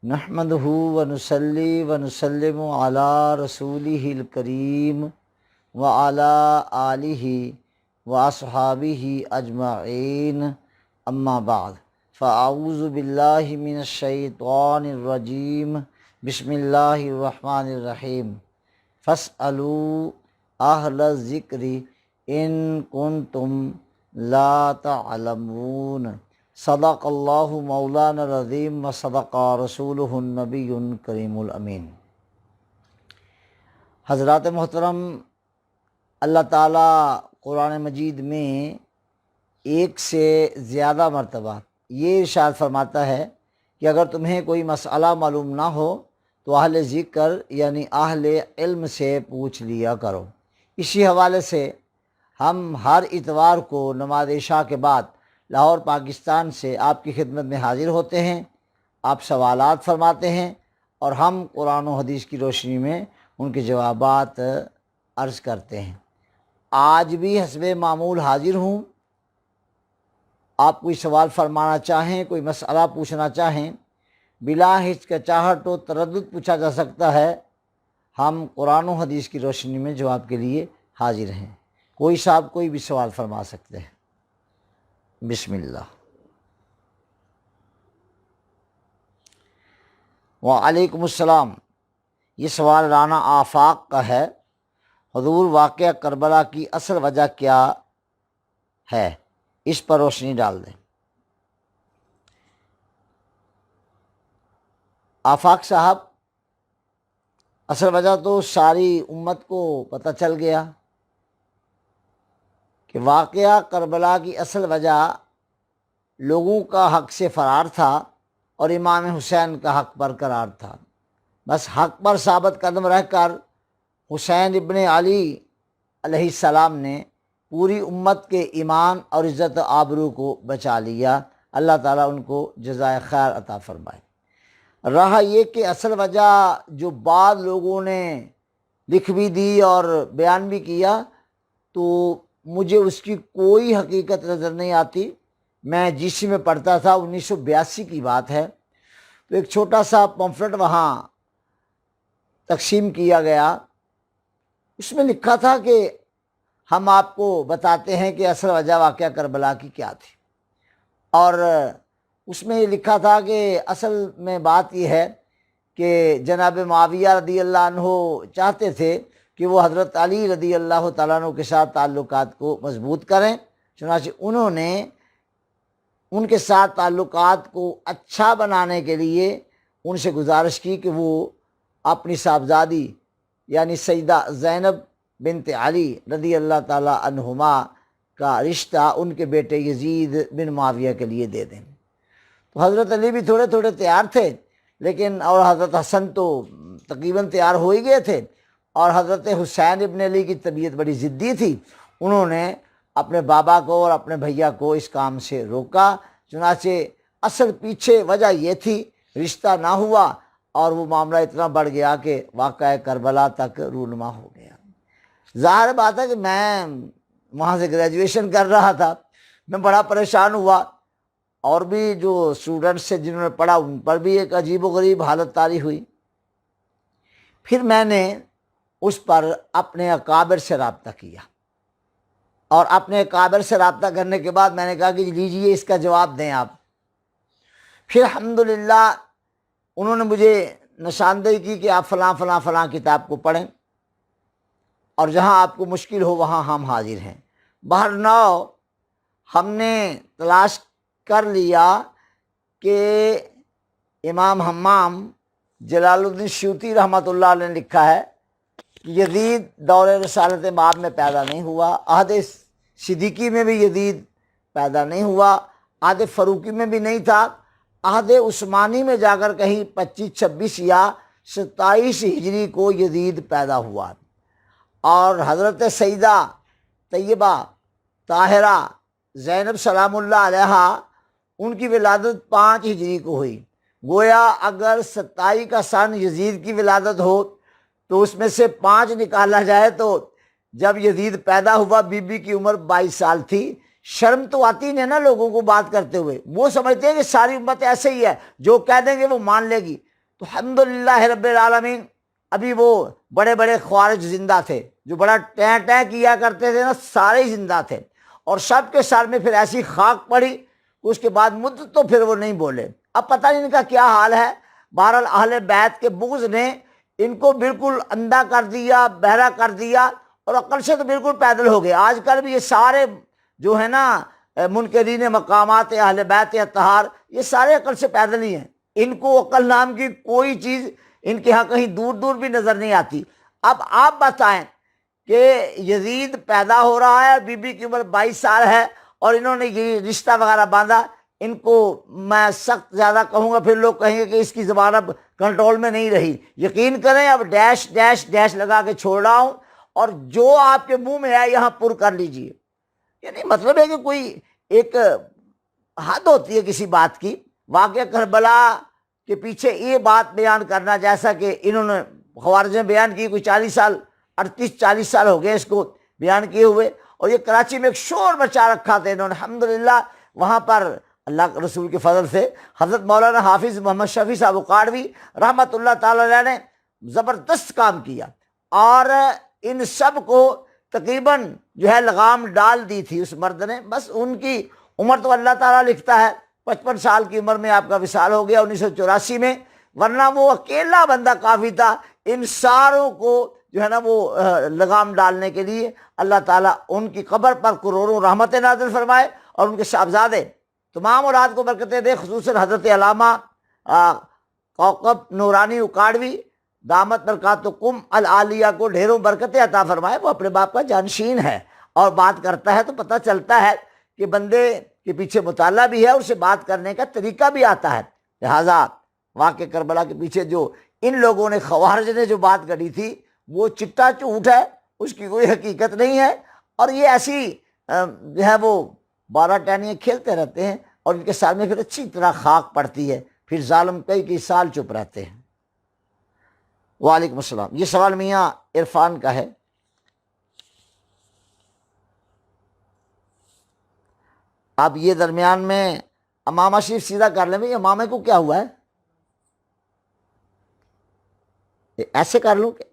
نحمدہ ونصلی ونسلم علی رسولہ الکریم وعلی آلہ واصحابہ اجمعین، اما بعد فاعوذ باللہ من الشیطان الرجیم، بسم اللہ الرحمن الرحیم۔ فاسألوا اہل الذکر ان کنتم لا تعلمون۔ صدق اللہ مولانا العظیم و صدق رسولہ النبی کریم الامین۔ حضرات محترم، اللہ تعالیٰ قرآن مجید میں ایک سے زیادہ مرتبہ یہ ارشاد فرماتا ہے کہ اگر تمہیں کوئی مسئلہ معلوم نہ ہو تو اہل ذکر یعنی اہل علم سے پوچھ لیا کرو۔ اسی حوالے سے ہم ہر اتوار کو نماز عشاء کے بعد لاہور پاکستان سے آپ کی خدمت میں حاضر ہوتے ہیں، آپ سوالات فرماتے ہیں اور ہم قرآن و حدیث کی روشنی میں ان کے جوابات عرض کرتے ہیں۔ آج بھی حسب معمول حاضر ہوں۔ آپ کوئی سوال فرمانا چاہیں، کوئی مسئلہ پوچھنا چاہیں، بلا ہچکچاہٹ و تردد پوچھا جا سکتا ہے۔ ہم قرآن و حدیث کی روشنی میں جواب کے لیے حاضر ہیں۔ کوئی صاحب کوئی بھی سوال فرما سکتے ہیں۔ بسم اللہ۔ وعلیکم السلام۔ یہ سوال رانا آفاق کا ہے۔ حضور، واقعہ کربلا کی اصل وجہ کیا ہے؟ اس پر روشنی ڈال دیں۔ آفاق صاحب، اصل وجہ تو ساری امت کو پتہ چل گیا کہ واقعہ کربلا کی اصل وجہ لوگوں کا حق سے فرار تھا اور امام حسین کا حق برقرار تھا۔ بس حق پر ثابت قدم رہ کر حسین ابن علی علیہ السلام نے پوری امت کے ایمان اور عزت و آبرو کو بچا لیا۔ اللہ تعالیٰ ان کو جزائے خیر عطا فرمائے۔ رہا یہ کہ اصل وجہ جو بعض لوگوں نے لکھ بھی دی اور بیان بھی کیا، تو مجھے اس کی کوئی حقیقت نظر نہیں آتی۔ میں جس میں پڑھتا تھا 1982 کی بات ہے، تو ایک چھوٹا سا پمفلٹ وہاں تقسیم کیا گیا۔ اس میں لکھا تھا کہ ہم آپ کو بتاتے ہیں کہ اصل وجہ واقعہ کربلا کی کیا تھی، اور اس میں یہ لکھا تھا کہ اصل میں بات یہ ہے کہ جناب معاویہ رضی اللہ عنہ چاہتے تھے کہ وہ حضرت علی رضی اللہ تعالیٰ عنہ کے ساتھ تعلقات کو مضبوط کریں، چنانچہ انہوں نے ان کے ساتھ تعلقات کو اچھا بنانے کے لیے ان سے گزارش کی کہ وہ اپنی صاحبزادی یعنی سیدہ زینب بنت علی رضی اللہ تعالیٰ عنہما کا رشتہ ان کے بیٹے یزید بن معاویہ کے لیے دے دیں۔ تو حضرت علی بھی تھوڑے تھوڑے تیار تھے، لیکن اور حضرت حسن تو تقریباً تیار ہو ہی گئے تھے، اور حضرت حسین ابن علی کی طبیعت بڑی ضدی تھی۔ انہوں نے اپنے بابا کو اور اپنے بھیا کو اس کام سے روکا۔ چنانچہ اصل پیچھے وجہ یہ تھی، رشتہ نہ ہوا اور وہ معاملہ اتنا بڑھ گیا کہ واقعہ کربلا تک رونما ہو گیا۔ ظاہر بات ہے کہ میں وہاں سے گریجویشن کر رہا تھا، میں بڑا پریشان ہوا، اور بھی جو اسٹوڈنٹس سے جنہوں نے پڑھا ان پر بھی ایک عجیب و غریب حالت طاری ہوئی۔ پھر میں نے اس پر اپنے اکابر سے رابطہ کیا، اور اپنے اکابر سے رابطہ کرنے کے بعد میں نے کہا کہ لیجیے اس کا جواب دیں آپ۔ پھر الحمدللہ انہوں نے مجھے نشاندہی کی کہ آپ فلاں فلاں فلاں کتاب کو پڑھیں، اور جہاں آپ کو مشکل ہو وہاں ہم حاضر ہیں۔ بہرنحال ہم نے تلاش کر لیا کہ امام حمام جلال الدین سیوطی رحمۃ اللہ علیہ نے لکھا ہے کہ یزید دور رسالت باب میں پیدا نہیں ہوا، عہد صدیقی میں بھی یزید پیدا نہیں ہوا، عہد فاروقی میں بھی نہیں تھا، عہد عثمانی میں جا کر کہیں 25 26 یا 27 ہجری کو یزید پیدا ہوا، اور حضرت سیدہ طیبہ طاہرہ زینب سلام اللہ علیہا ان کی ولادت 5 ہجری کو ہوئی۔ گویا اگر 27 کا سن یزید کی ولادت ہو تو اس میں سے 5 نکالا جائے تو جب یزید پیدا ہوا بی بی کی عمر 22 سال تھی۔ شرم تو آتی نہیں نا لوگوں کو بات کرتے ہوئے، وہ سمجھتے ہیں کہ ساری امت ایسے ہی ہے، جو کہہ دیں گے وہ مان لے گی۔ تو الحمدللہ رب العالمین ابھی وہ بڑے بڑے خوارج زندہ تھے جو بڑا ٹیں ٹیں کیا کرتے تھے نا، سارے ہی زندہ تھے، اور سب کے سر میں پھر ایسی خاک پڑی کہ اس کے بعد مدت تو پھر وہ نہیں بولے۔ اب پتہ نہیں ان کا کیا حال ہے۔ بہرحال اہل بیت کے بغض نے ان کو بالکل اندھا کر دیا، بہرا کر دیا، اور عقل سے تو بالکل پیدل ہو گئے۔ آج کل بھی یہ سارے جو ہے نا منکرین مقامات اہل بیت اطہار، یہ سارے عقل سے پیدل ہی ہیں۔ ان کو عقل نام کی کوئی چیز ان کے ہاں کہیں دور دور بھی نظر نہیں آتی۔ اب آپ بتائیں کہ یزید پیدا ہو رہا ہے، بی بی کی عمر 22 سال ہے، اور انہوں نے یہ رشتہ وغیرہ باندھا، ان کو میں سخت زیادہ کہوں گا پھر لوگ کہیں گے کہ اس کی زبان اب کنٹرول میں نہیں رہی۔ یقین کریں اب ڈیش ڈیش ڈیش لگا کے چھوڑ رہا ہوں، اور جو آپ کے منہ میں ہے یہاں پر کر لیجئے۔ یعنی مطلب ہے کہ کوئی ایک حد ہوتی ہے کسی بات کی۔ واقعہ کربلا کے پیچھے یہ بات بیان کرنا، جیسا کہ انہوں نے خوارج میں بیان کی، کوئی 38-40 سال ہو گئے اس کو بیان کیے ہوئے، اور یہ کراچی میں ایک شور مچا رکھا تھا انہوں نے۔ الحمدللہ وہاں پر اللہ کے رسول کے فضل سے حضرت مولانا حافظ محمد شفیع صاحب اکاڑوی رحمۃ اللہ تعالی علیہ نے زبردست کام کیا، اور ان سب کو تقریباً جو ہے لگام ڈال دی تھی اس مرد نے۔ بس ان کی عمر تو اللہ تعالیٰ لکھتا ہے، 55 سال کی عمر میں آپ کا وصال ہو گیا 1984 میں، ورنہ وہ اکیلا بندہ کافی تھا ان ساروں کو جو ہے نا وہ لگام ڈالنے کے لیے۔ اللہ تعالیٰ ان کی قبر پر کروڑوں رحمت نازل فرمائے، اور ان کے صاحبزادے تمام اولاد کو برکتیں دے، خصوصاً حضرت علامہ کوکب نورانی اکاڑوی دامت برکاتکم العالیہ کو ڈھیروں برکتیں عطا فرمائے۔ وہ اپنے باپ کا جانشین ہے، اور بات کرتا ہے تو پتہ چلتا ہے کہ بندے کے پیچھے مطالعہ بھی ہے، اسے بات کرنے کا طریقہ بھی آتا ہے۔ لہٰذا واقع کربلا کے پیچھے جو ان لوگوں نے، خوارج نے جو بات کری تھی، وہ چٹا جھوٹ ہے، اس کی کوئی حقیقت نہیں ہے، اور یہ ایسی جو ہے وہ 12 ٹہنیاں کھیلتے رہتے ہیں، اور ان کے سامنے پھر اچھی طرح خاک پڑتی ہے، پھر ظالم کئی سال چپ رہتے ہیں۔ وعلیکم السلام۔ یہ سوال میاں عرفان کا ہے۔ آپ یہ درمیان میں امامہ شریف سیدھا کر لیں بھائی، امامے کو کیا ہوا ہے؟ ایسے کر لوں کہ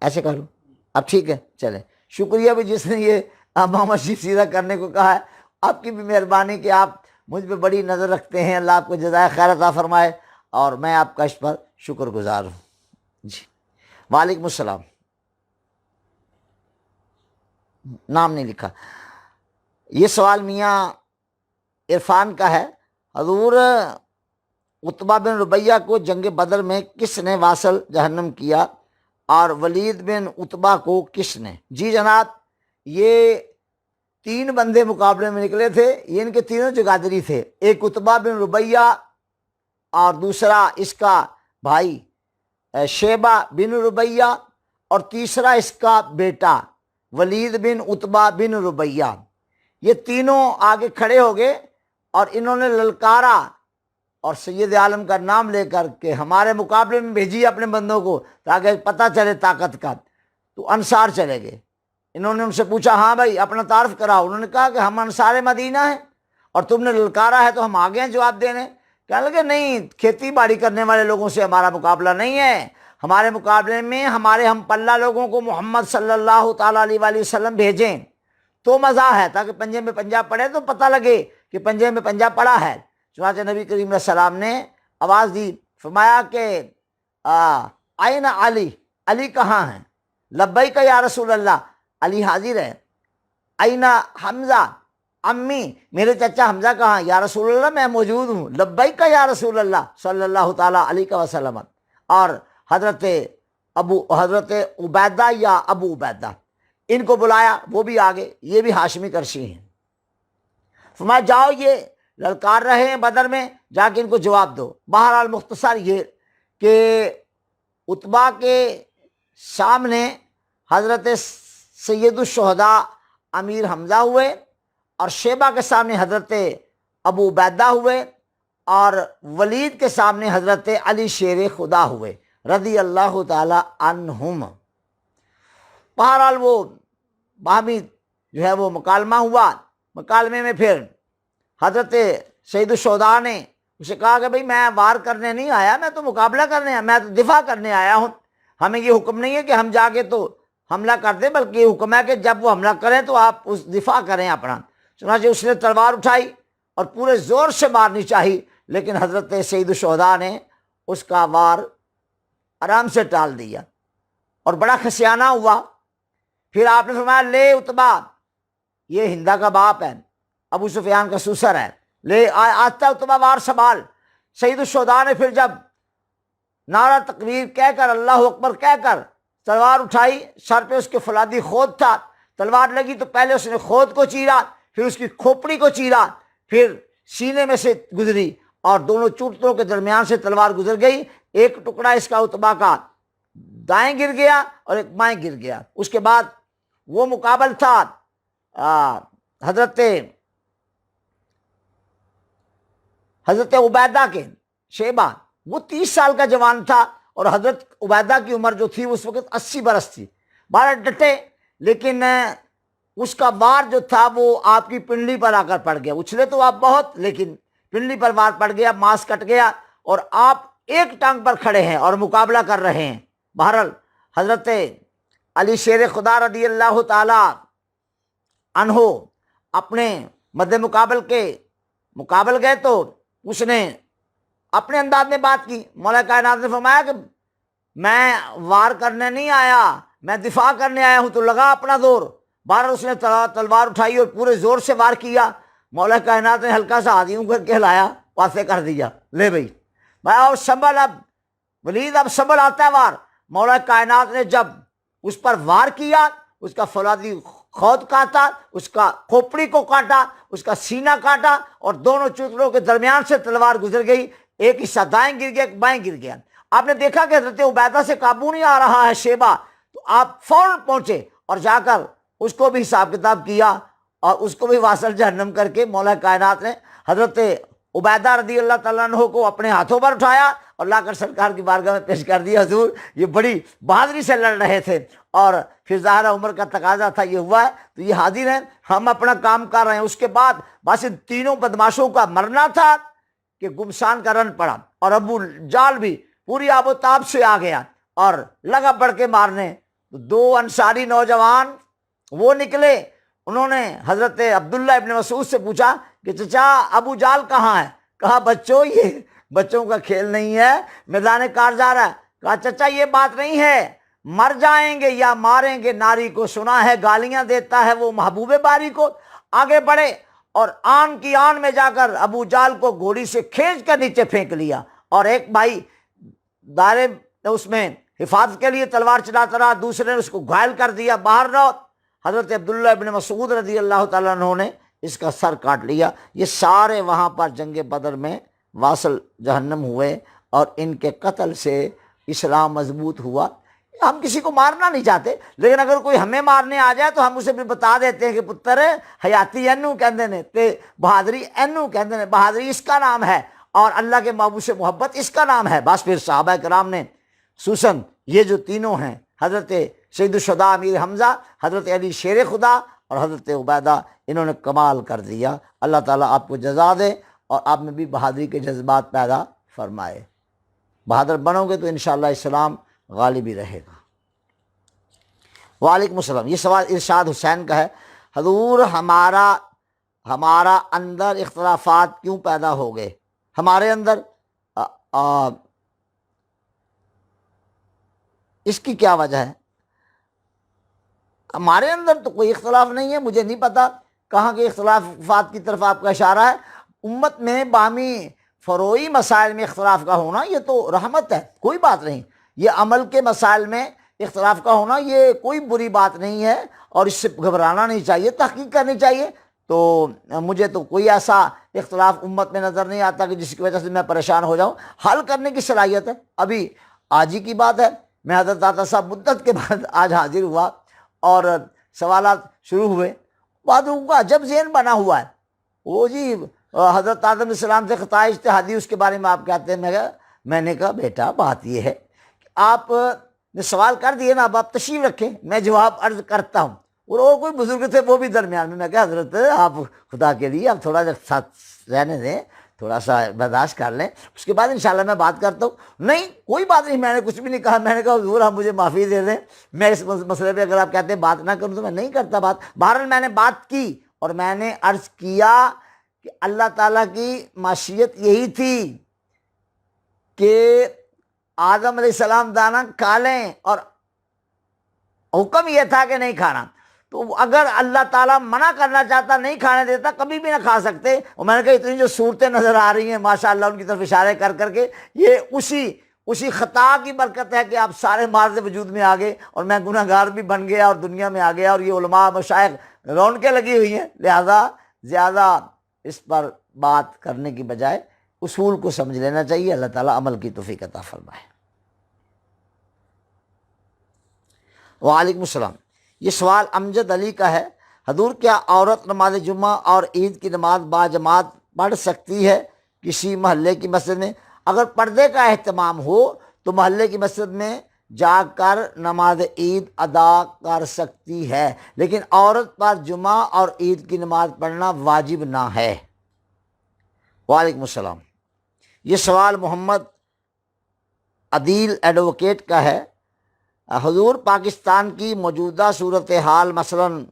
ایسے کر لوں؟ اب ٹھیک ہے، چلیں، شکریہ بھی جس نے یہ امامہ شریف سیدھا کرنے کو کہا ہے۔ آپ کی بھی مہربانی کہ آپ مجھ پہ بڑی نظر رکھتے ہیں، اللہ آپ کو جزائے خیر عطا فرمائے، اور میں آپ کا اس پر شکر گزار ہوں۔ جی وعلیکم السلام۔ نام نہیں لکھا۔ یہ سوال میاں عرفان کا ہے۔ حضور عتبہ بن ربیہ کو جنگ بدر میں کس نے واصل جہنم کیا، اور ولید بن عتبہ کو کس نے؟ جی جناب، یہ 3 بندے مقابلے میں نکلے تھے، یہ ان کے تینوں جگادری تھے۔ ایک عتبہ بن ربیہ، اور دوسرا اس کا بھائی شیبہ بن ربیہ، اور تیسرا اس کا بیٹا ولید بن عتبہ بن ربیہ۔ یہ تینوں آگے کھڑے ہو گئے، اور انہوں نے للکارا، اور سید عالم کا نام لے کر کے ہمارے مقابلے میں بھیجی اپنے بندوں کو تاکہ پتہ چلے طاقت کا۔ تو انصار چلے گئے، انہوں نے ان سے پوچھا ہاں بھائی اپنا تعارف کراؤ۔ انہوں نے کہا کہ ہم انصار مدینہ ہیں، اور تم نے للکارا ہے تو ہم آگے ہیں جواب دینے۔ کہنے لگے نہیں، کھیتی باڑی کرنے والے لوگوں سے ہمارا مقابلہ نہیں ہے، ہمارے مقابلے میں ہمارے ہم پلہ لوگوں کو محمد صلی اللہ تعالیٰ علیہ وآلہ وسلم بھیجیں تو مزہ ہے، تاکہ پنجے میں پنجہ پڑے تو پتہ لگے کہ پنجے میں پنجہ پڑا ہے۔ چنانچہ نبی کریم علیہ السلام نے آواز دی، فرمایا کہ آئین علی، علی کہاں ہیں؟ لبیک یا رسول اللہ، علی حاضر ہے۔ آئین حمزہ، امی میرے چچا حمزہ کہاں؟ یا رسول اللہ میں موجود ہوں، لبیک یا رسول اللہ صلی اللہ تعالیٰ علیہ وسلم۔ اور حضرت عبیدہ یا ابو عبیدہ، ان کو بلایا، وہ بھی آگے، یہ بھی ہاشمی قرشی ہیں۔ فرمایا جاؤ، یہ للکار رہے ہیں بدر میں، جا کے ان کو جواب دو۔ بہرحال مختصر یہ کہ عتبہ کے سامنے حضرت سید الشہداء امیر حمزہ ہوئے، اور شیبہ کے سامنے حضرت ابو عبیدہ ہوئے، اور ولید کے سامنے حضرت علی شیر خدا ہوئے رضی اللہ تعالی عنہم۔ بہرحال وہ باہمی جو ہے وہ مکالمہ ہوا۔ مکالمے میں پھر حضرت سید الشہداء نے اسے کہا کہ بھئی میں وار کرنے نہیں آیا، میں تو مقابلہ کرنے آیا، میں تو دفاع کرنے آیا ہوں، ہمیں یہ حکم نہیں ہے کہ ہم جا کے تو حملہ کر دیں، بلکہ یہ حکم ہے کہ جب وہ حملہ کریں تو آپ اس دفاع کریں اپنا۔ چنانچہ اس نے تلوار اٹھائی اور پورے زور سے مارنی چاہی، لیکن حضرت سید الشہداء نے اس کا وار آرام سے ٹال دیا اور بڑا خسیانہ ہوا۔ پھر آپ نے فرمایا لے عتبہ، یہ ہندا کا باپ ہے، ابو سفیان کا سسر ہے، لے آتا عتبہ وار سنبھال۔ سید الشہداء نے پھر جب نعرہ تکبیر کہہ کر اللہ اکبر کہہ کر تلوار اٹھائی، سر پہ اس کے فولادی خود تھا، تلوار لگی تو پہلے اس نے خود کو چیرا، پھر اس کی کھوپڑی کو چیرا، پھر سینے میں سے گزری اور دونوں چوٹوں کے درمیان سے تلوار گزر گئی۔ ایک ٹکڑا اس کا عتبہ کا دائیں گر گیا اور ایک بائیں گر گیا۔ اس کے بعد وہ مقابل تھا حضرت عبیدہ کے، شیبہ، وہ 30 سال کا جوان تھا اور حضرت عبیدہ کی عمر جو تھی اس وقت 80 برس تھی۔ بارہ ڈٹے، لیکن اس کا وار جو تھا وہ آپ کی پنڈلی پر آ کر پڑ گیا۔ اچھلے تو آپ بہت، لیکن پنڈلی پر وار پڑ گیا، ماس کٹ گیا اور آپ ایک ٹانگ پر کھڑے ہیں اور مقابلہ کر رہے ہیں۔ بہرحال حضرت علی شیر خدا رضی اللہ تعالی عنہ اپنے مد مقابل گئے تو اس نے اپنے انداز میں بات کی۔ مولا کائنات نے فرمایا کہ میں وار کرنے نہیں آیا، میں دفاع کرنے آیا ہوں، تو لگا اپنا زور۔ بہرحال اس نے تلوار اٹھائی اور پورے زور سے وار کیا۔ مولا کائنات نے ہلکا سا ہاتھ یوں کر کے ہلایا، پاسے کر دیا، لے بھائی اور سنبھل، اب ولید اب سنبھل آتا ہے وار۔ مولا کائنات نے جب اس پر وار کیا، اس کا فولادی خود کاٹا، اس کا کھوپڑی کو کاٹا، اس کا سینہ کاٹا اور دونوں چوتڑوں کے درمیان سے تلوار گزر گئی، ایک حصہ دائیں گر گیا، ایک بائیں گر گیا۔ آپ نے دیکھا کہ حضرت عبیدہ سے قابو نہیں آ رہا ہے شیبہ، تو آپ فوراً پہنچے اور جا کر اس کو بھی حساب کتاب کیا اور اس کو بھی واصل جہنم کر کے مولا کائنات نے حضرت عبیدہ رضی اللہ تعالیٰ عنہ کو اپنے ہاتھوں پر اٹھایا اور لا کر سرکار کی بارگاہ میں پیش کر دیا۔ حضور یہ بڑی بہادری سے لڑ رہے تھے اور پھر ظاہر عمر کا تقاضا تھا، یہ ہوا ہے تو یہ حاضر ہیں، ہم اپنا کام کر رہے ہیں۔ اس کے بعد بس ان تینوں بدماشوں کا مرنا تھا کہ گمشان کا رن پڑا اور ابو جال بھی پوری آب و تاب سے آ گیا اور لگا پڑ کے مارنے۔ دو انصاری نوجوان وہ نکلے، انہوں نے حضرت عبداللہ ابن مسعود سے پوچھا کہ چچا ابو جال کہاں ہے؟ کہا بچوں یہ بچوں کا کھیل نہیں ہے، میدان کارزار ہے۔ کہا چچا یہ بات نہیں ہے، مر جائیں گے یا ماریں گے ناری کو، سنا ہے گالیاں دیتا ہے وہ محبوب باری کو۔ آگے بڑھے اور آن کی آن میں جا کر ابو جال کو گھوڑی سے کھینچ کر نیچے پھینک لیا اور ایک بھائی دائرے اس میں حفاظت کے لیے تلوار چلاتا رہا، دوسرے نے اس کو گھائل کر دیا، باہر رہو۔ حضرت عبداللہ ابن مسعود رضی اللہ تعالیٰ عنہ نے اس کا سر کاٹ لیا۔ یہ سارے وہاں پر جنگ بدر میں واصل جہنم ہوئے اور ان کے قتل سے اسلام مضبوط ہوا۔ ہم کسی کو مارنا نہیں چاہتے، لیکن اگر کوئی ہمیں مارنے آ جائے تو ہم اسے بھی بتا دیتے ہیں کہ پتر حیاتی اینو کہندے نے تے بہادری اینو کہندے نے، بہادری اس کا نام ہے اور اللہ کے محبوب سے محبت اس کا نام ہے۔ بس پھر صحابہ کرام نے خصوصاً یہ جو تینوں ہیں، حضرت سید الشہداء امیر حمزہ، حضرت علی شیر خدا اور حضرت عبیدہ، انہوں نے کمال کر دیا۔ اللہ تعالیٰ آپ کو جزا دے اور آپ میں بھی بہادری کے جذبات پیدا فرمائے۔ بہادر بنو گے تو انشاءاللہ اسلام غالب ہی رہے گا۔ وعلیکم السلام۔ یہ سوال ارشاد حسین کا ہے، حضور ہمارا اندر اختلافات کیوں پیدا ہو گئے؟ ہمارے اندر اس کی کیا وجہ ہے؟ ہمارے اندر تو کوئی اختلاف نہیں ہے، مجھے نہیں پتا کہاں کے اختلافات کی طرف آپ کا اشارہ ہے۔ امت میں باہمی فروعی مسائل میں اختلاف کا ہونا یہ تو رحمت ہے، کوئی بات نہیں۔ یہ عمل کے مسائل میں اختلاف کا ہونا یہ کوئی بری بات نہیں ہے اور اس سے گھبرانا نہیں چاہیے، تحقیق کرنی چاہیے۔ تو مجھے تو کوئی ایسا اختلاف امت میں نظر نہیں آتا کہ جس کی وجہ سے میں پریشان ہو جاؤں۔ حل کرنے کی صلاحیت ہے۔ ابھی آج ہی کی بات ہے، میں حضرت داتا صاحب مدت کے بعد آج حاضر ہوا اور سوالات شروع ہوئے، بعضوں کا عجب ذہن بنا ہوا ہے، وہ جی حضرت آدم علیہ السلام سے خطا اجتہادی اس کے بارے میں آپ کہتے ہیں۔ میں نے کہا بیٹا بات یہ ہے کہ آپ نے سوال کر دیے نا، اب آپ تشریف رکھیں، میں جواب عرض کرتا ہوں۔ اور کوئی بزرگ تھے وہ بھی درمیان میں، میں کہا حضرت آپ خدا کے لیے آپ تھوڑا سا ساتھ رہنے دیں، تھوڑا سا برداشت کر لیں، اس کے بعد انشاءاللہ میں بات کرتا ہوں۔ نہیں کوئی بات نہیں، میں نے کچھ بھی نہیں کہا، میں نے کہا حضور آپ مجھے معافی دے دیں، میں اس مسئلے پہ اگر آپ کہتے ہیں بات نہ کروں تو میں نہیں کرتا بات۔ بہرحال میں نے بات کی اور میں نے عرض کیا کہ اللہ تعالیٰ کی مشیت یہی تھی کہ آدم علیہ السلام دانا کھا لیں، اور حکم یہ تھا کہ نہیں کھانا، تو اگر اللہ تعالیٰ منع کرنا چاہتا، نہیں کھانے دیتا، کبھی بھی نہ کھا سکتے۔ اور میں نے کہا اتنی جو صورتیں نظر آ رہی ہیں ماشاءاللہ ان کی طرف اشارے کر کر کے، یہ اسی خطا کی برکت ہے کہ آپ سارے مارد وجود میں آ گئے اور میں گناہ گار بھی بن گیا اور دنیا میں آ گیا، اور یہ علماء مشائخ رونقیں لگی ہوئی ہیں، لہذا زیادہ اس پر بات کرنے کی بجائے اصول کو سمجھ لینا چاہیے۔ اللہ تعالیٰ عمل کی توفیق عطا فرمائے۔ وعلیکم السلام۔ یہ سوال امجد علی کا ہے، حضور کیا عورت نماز جمعہ اور عید کی نماز باجماعت پڑھ سکتی ہے کسی محلے کی مسجد میں؟ اگر پردے کا اہتمام ہو تو محلے کی مسجد میں جا کر نماز عید ادا کر سکتی ہے، لیکن عورت پر جمعہ اور عید کی نماز پڑھنا واجب نہ ہے۔ وعلیکم السلام۔ یہ سوال محمد عدیل ایڈوکیٹ کا ہے، حضور پاکستان کی موجودہ صورتحال مثلاً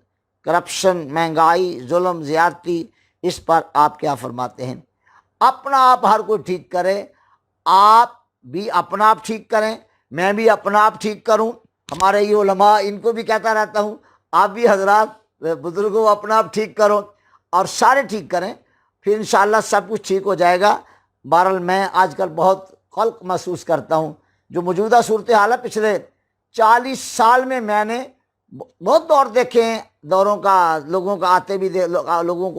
کرپشن، مہنگائی، ظلم، زیادتی، اس پر آپ کیا فرماتے ہیں؟ اپنا آپ ہر کوئی ٹھیک کرے، آپ بھی اپنا آپ ٹھیک کریں، میں بھی اپنا آپ ٹھیک کروں، ہمارے یہ علماء ان کو بھی کہتا رہتا ہوں، آپ بھی حضرات بزرگوں اپنا آپ ٹھیک کرو، اور سارے ٹھیک کریں، پھر انشاءاللہ سب کچھ ٹھیک ہو جائے گا۔ بہرحال میں آج کل بہت قلق محسوس کرتا ہوں، جو موجودہ صورتحال ہے پچھلے 40 سال میں نے بہت دور دیکھے ہیں، دوروں کا لوگوں کو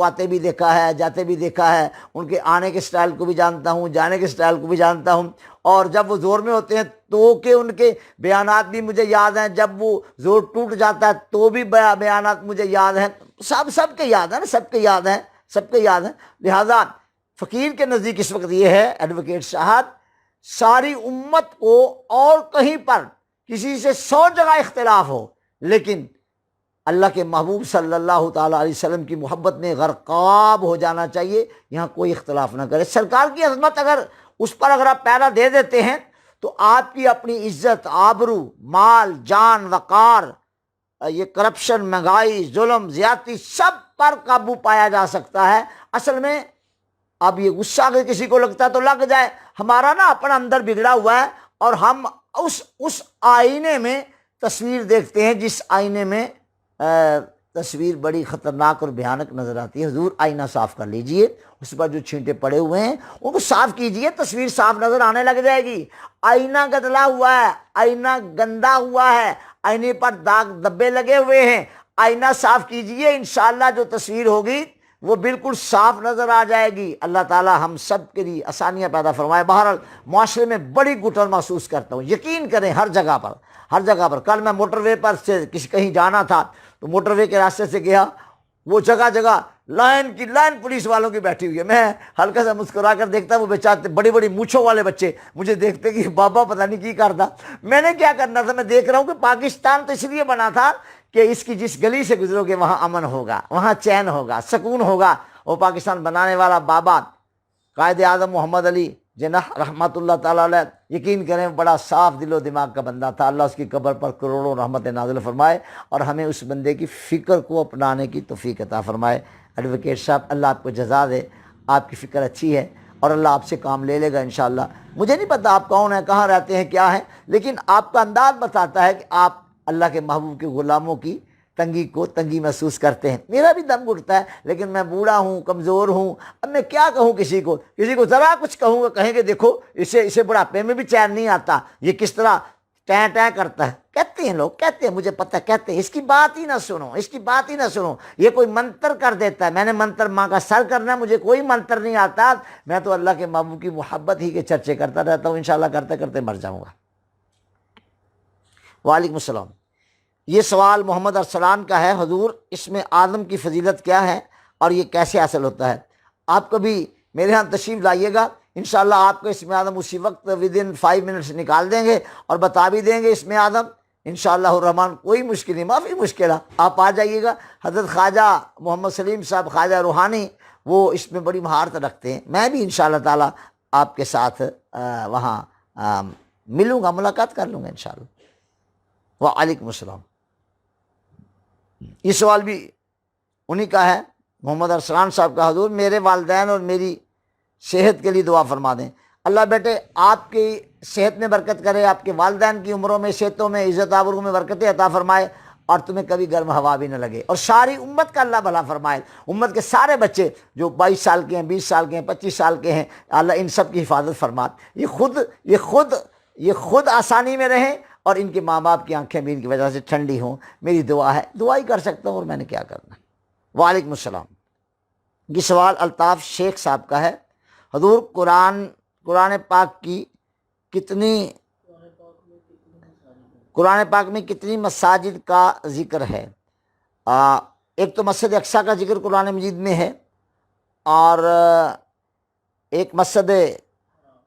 آتے بھی دیکھا ہے، جاتے بھی دیکھا ہے، ان کے آنے کے سٹائل کو بھی جانتا ہوں، جانے کے سٹائل کو بھی جانتا ہوں، اور جب وہ زور میں ہوتے ہیں تو کہ ان کے بیانات بھی مجھے یاد ہیں، جب وہ زور ٹوٹ جاتا ہے تو بھی بیانات مجھے یاد ہیں، سب کے یاد ہیں، سب کے یاد ہیں، سب کے یاد ہیں۔ لہذا فقیر کے نزدیک اس وقت یہ ہے ایڈوکیٹ صاحب، ساری امت کو اور کہیں پر کسی سے 100 جگہ اختلاف ہو، لیکن اللہ کے محبوب صلی اللہ تعالیٰ علیہ وسلم کی محبت میں غرقاب ہو جانا چاہیے، یہاں کوئی اختلاف نہ کرے۔ سرکار کی عظمت اس پر اگر آپ پہلا دے دیتے ہیں تو آپ کی اپنی عزت، آبرو، مال، جان، وقار، یہ کرپشن، مہنگائی، ظلم، زیادتی، سب پر قابو پایا جا سکتا ہے۔ اصل میں اب یہ غصہ اگر کسی کو لگتا ہے تو لگ جائے، ہمارا نا اپنا اندر بگڑا ہوا ہے، اور ہم اس آئینے میں تصویر دیکھتے ہیں جس آئینے میں تصویر بڑی خطرناک اور بھیانک نظر آتی ہے۔ حضور آئینہ صاف کر لیجئے، اس پر جو چھینٹے پڑے ہوئے ہیں ان کو صاف کیجئے، تصویر صاف نظر آنے لگ جائے گی۔ آئینہ گدلا ہوا ہے، آئینہ گندا ہوا ہے، آئینے پر داغ دبے لگے ہوئے ہیں، آئینہ صاف کیجئے، انشاءاللہ جو تصویر ہوگی وہ بالکل صاف نظر آ جائے گی۔ اللہ تعالی ہم سب کے لیے آسانیاں پیدا فرمائے۔ بہرحال معاشرے میں بڑی گھٹن محسوس کرتا ہوں، یقین کریں ہر جگہ پر۔ کل میں موٹر وے پر سے کہیں جانا تھا تو موٹر وے کے راستے سے گیا، وہ جگہ جگہ لائن پولیس والوں کی بیٹھی ہوئی ہے۔ میں ہلکا سا مسکرا کر دیکھتا، وہ بیچارے بڑی بڑی مونچھوں والے بچے مجھے دیکھتے کہ بابا پتہ نہیں کی کرتا۔ میں نے کیا کرنا تھا، میں دیکھ رہا ہوں کہ پاکستان تو اس لیے بنا تھا کہ اس کی جس گلی سے گزرو گے وہاں امن ہوگا، وہاں چین ہوگا، سکون ہوگا۔ وہ پاکستان بنانے والا بابا قائد اعظم محمد علی جناح رحمۃ اللہ تعالیٰ علیہ، یقین کریں بڑا صاف دل و دماغ کا بندہ تھا۔ اللہ اس کی قبر پر کروڑوں رحمت نازل فرمائے، اور ہمیں اس بندے کی فکر کو اپنانے کی توفیق عطا فرمائے۔ ایڈوکیٹ صاحب اللہ آپ کو جزا دے، آپ کی فکر اچھی ہے اور اللہ آپ سے کام لے لے گا انشاءاللہ۔ مجھے نہیں پتہ آپ کون ہیں، کہاں رہتے ہیں، کیا ہیں، لیکن آپ کا انداز بتاتا ہے کہ آپ اللہ کے محبوب کے غلاموں کی تنگی محسوس کرتے ہیں۔ میرا بھی دم گھٹتا ہے، لیکن میں بوڑھا ہوں، کمزور ہوں، اب میں کیا کہوں کسی کو ذرا کچھ کہوں گا، کہیں گے دیکھو اسے بڑھاپے میں بھی چین نہیں آتا، یہ کس طرح ٹیں کرتا ہے۔ کہتے ہیں لوگ، کہتے ہیں، مجھے پتہ، کہتے ہیں، اس کی بات ہی نہ سنو، یہ کوئی منتر کر دیتا ہے۔ میں نے منتر ماں کا سر کرنا ہے، مجھے کوئی منتر نہیں آتا، میں تو اللہ کے محبوب کی محبت ہی کے چرچے کرتا رہتا ہوں، انشاءاللہ کرتے کرتے مر جاؤں گا۔ وعلیکم السلام۔ یہ سوال محمد ارسلان کا ہے، حضور اس میں آدم کی فضیلت کیا ہے اور یہ کیسے حاصل ہوتا ہے؟ آپ کبھی میرے ہاں تشریف لائیے گا، انشاءاللہ آپ کو اس میں آدم اسی وقت ودن 5 منٹس نکال دیں گے اور بتا بھی دیں گے اس میں آدم، انشاءاللہ الرحمن، کوئی مشکل نہیں، معافی مشکل ہے، آپ آ جائیے گا۔ حضرت خواجہ محمد سلیم صاحب خواجہ روحانی وہ اس میں بڑی مہارت رکھتے ہیں. میں بھی انشاءاللہ تعالیٰ آپ کے ساتھ وہاں ملوں گا، ملاقات کر لوں گا انشاءاللہ. وعلیکم السلام. یہ سوال بھی انہی کا ہے، محمد ارسلان صاحب کا. حضور میرے والدین اور میری صحت کے لیے دعا فرما دیں. اللہ بیٹے آپ کی صحت میں برکت کرے، آپ کے والدین کی عمروں میں، صحتوں میں، عزت آبرو میں برکتیں عطا فرمائے، اور تمہیں کبھی گرم ہوا بھی نہ لگے، اور ساری امت کا اللہ بھلا فرمائے. امت کے سارے بچے جو 22 سال کے ہیں، 20 سال کے ہیں، 25 سال کے ہیں، اللہ ان سب کی حفاظت فرما. یہ خود آسانی میں رہیں، اور ان کے ماں باپ کی آنکھیں بھی ان کی وجہ سے ٹھنڈی ہوں. میری دعا ہے، دعا ہی کر سکتا ہوں، اور میں نے کیا کرنا. وعلیکم السلام. یہ سوال الطاف شیخ صاحب کا ہے. حضور قرآن پاک میں کتنی مساجد کا ذکر ہے؟ ایک تو مسجد اقصیٰ کا ذکر قرآن مجید میں ہے، اور ایک مسجد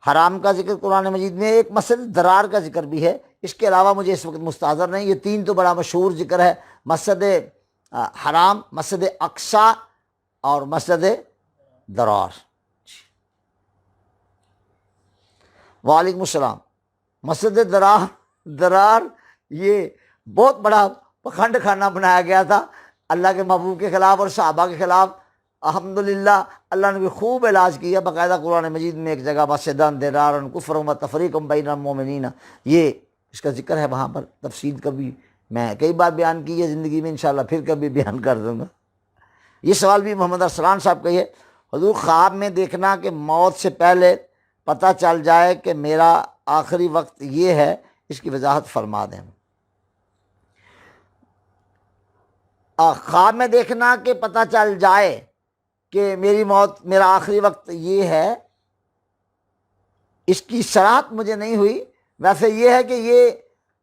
حرام کا ذکر قرآن مجید میں، ایک مسجد درار کا ذکر بھی ہے. اس کے علاوہ مجھے اس وقت مستحضر نہیں. یہ 3 تو بڑا مشہور ذکر ہے، مسجد حرام، مسجد اقصیٰ اور مسجد درار. وعلیکم السلام. مسجد درار یہ بہت بڑا پکھنڈ خانہ بنایا گیا تھا اللہ کے محبوب کے خلاف اور صحابہ کے خلاف. الحمدللہ اللہ نے بھی خوب علاج کیا. باقاعدہ قرآن مجید میں ایک جگہ مسجدان درارا کفرا و تفریقا بین المؤمنین، یہ اس کا ذکر ہے وہاں پر. تفصیل کبھی میں کئی بار بیان کی ہے زندگی میں، انشاءاللہ پھر کبھی بیان کر دوں گا. یہ سوال بھی محمد ارسلان صاحب کا ہی ہے. حضور خواب میں دیکھنا کہ موت سے پہلے پتہ چل جائے کہ میرا آخری وقت یہ ہے، اس کی وضاحت فرما دیں. خواب میں دیکھنا کہ پتہ چل جائے کہ میرا آخری وقت یہ ہے، اس کی صراحت مجھے نہیں ہوئی. ویسے یہ ہے کہ یہ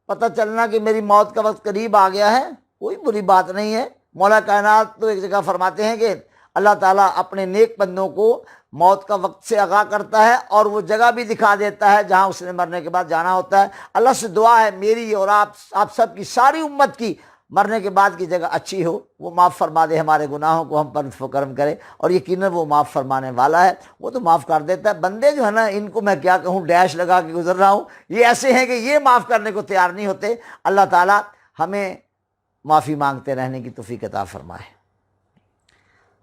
پتہ چلنا کہ میری موت کا وقت قریب آ گیا ہے، کوئی بری بات نہیں ہے. مولا کائنات تو ایک جگہ فرماتے ہیں کہ اللہ تعالیٰ اپنے نیک بندوں کو موت کا وقت سے آگاہ کرتا ہے، اور وہ جگہ بھی دکھا دیتا ہے جہاں اس نے مرنے کے بعد جانا ہوتا ہے. اللہ سے دعا ہے میری اور آپ سب کی، ساری امت کی مرنے کے بعد کی جگہ اچھی ہو. وہ معاف فرما دے ہمارے گناہوں کو، ہم پر لطف و کرم کرے، اور یقیناً وہ معاف فرمانے والا ہے. وہ تو معاف کر دیتا ہے. بندے جو ہے نا، ان کو میں کیا کہوں، ڈیش لگا کے گزر رہا ہوں. یہ ایسے ہیں کہ یہ معاف کرنے کو تیار نہیں ہوتے. اللہ تعالیٰ ہمیں معافی مانگتے رہنے کی توفیق عطا فرمائے.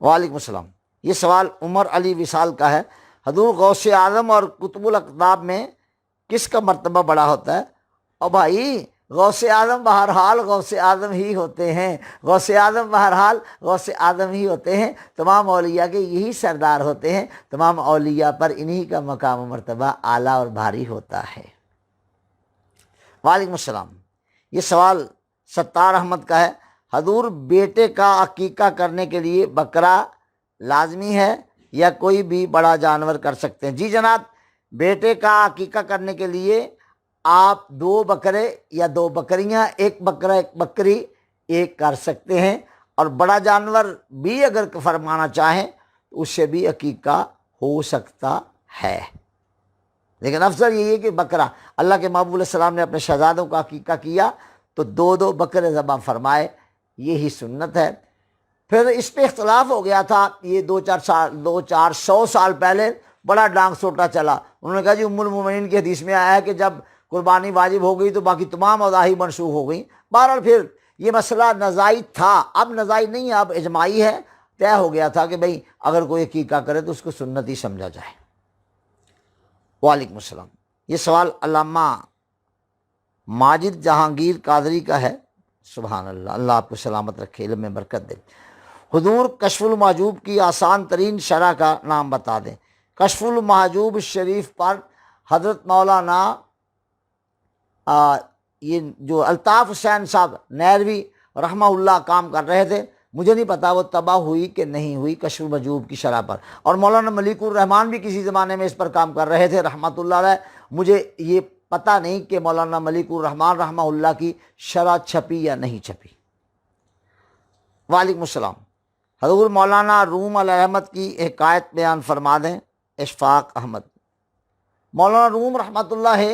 وعلیکم السلام. یہ سوال عمر علی وصال کا ہے. حضور غوث اعظم اور قطب الاقطاب میں کس کا مرتبہ بڑا ہوتا ہے؟ اور بھائی غوث اعظم بہرحال غوث اعظم ہی ہوتے ہیں. غوث اعظم بہرحال غوث اعظم ہی ہوتے ہیں. تمام اولیاء کے یہی سردار ہوتے ہیں. تمام اولیاء پر انہی کا مقام و مرتبہ اعلیٰ اور بھاری ہوتا ہے. وعلیکم السلام. یہ سوال ستار احمد کا ہے. حضور بیٹے کا عقیقہ کرنے کے لیے بکرا لازمی ہے یا کوئی بھی بڑا جانور کر سکتے ہیں؟ جی جناب، بیٹے کا عقیقہ کرنے کے لیے آپ 2 بکرے یا 2 بکریاں، 1 بکرا 1 بکری ایک کر سکتے ہیں. اور بڑا جانور بھی اگر فرمانا چاہیں تو اس سے بھی عقیقہ ہو سکتا ہے، لیکن افضل یہی ہے کہ بکرا. اللہ کے محبوب علیہ السلام نے اپنے شہزادوں کا عقیقہ کیا تو 2 بکرے ذبح فرمائے، یہی سنت ہے. پھر اس پہ اختلاف ہو گیا تھا، یہ 200-400 سال پہلے بڑا ڈانگ سوٹا چلا. انہوں نے کہا جی ام المومنین کی حدیث میں آیا ہے کہ جب قربانی واجب ہو گئی تو باقی تمام اضاحی منسوخ ہو گئیں. بہرحال پھر یہ مسئلہ نزاعی تھا، اب نزاعی نہیں ہے، اب اجماعی ہے. طے ہو گیا تھا کہ بھئی اگر کوئی عقیقہ کرے تو اس کو سنت ہی سمجھا جائے. وعلیکم السلام. یہ سوال علامہ ماجد جہانگیر قادری کا ہے. سبحان اللہ، اللہ آپ کو سلامت رکھے، علم میں برکت دے. حضور کشف المحجوب کی آسان ترین شرح کا نام بتا دیں. کشف المحجوب شریف پر حضرت مولانا یہ جو الطاف حسین صاحب نیروی رحمہ اللہ کام کر رہے تھے. مجھے نہیں پتا وہ تباہ ہوئی کہ نہیں ہوئی کشف المحجوب کی شرح پر. اور مولانا ملیک الرحمان بھی کسی زمانے میں اس پر کام کر رہے تھے رحمۃ اللہ علیہ. مجھے یہ پتہ نہیں کہ مولانا ملیک الرحمان رحمہ اللہ کی شرح چھپی یا نہیں چھپی. وعلیکم السلام. حضور مولانا روم علیہ رحمت کی حکایت بیان فرما دیں. اشفاق احمد. مولانا روم رحمۃ اللہ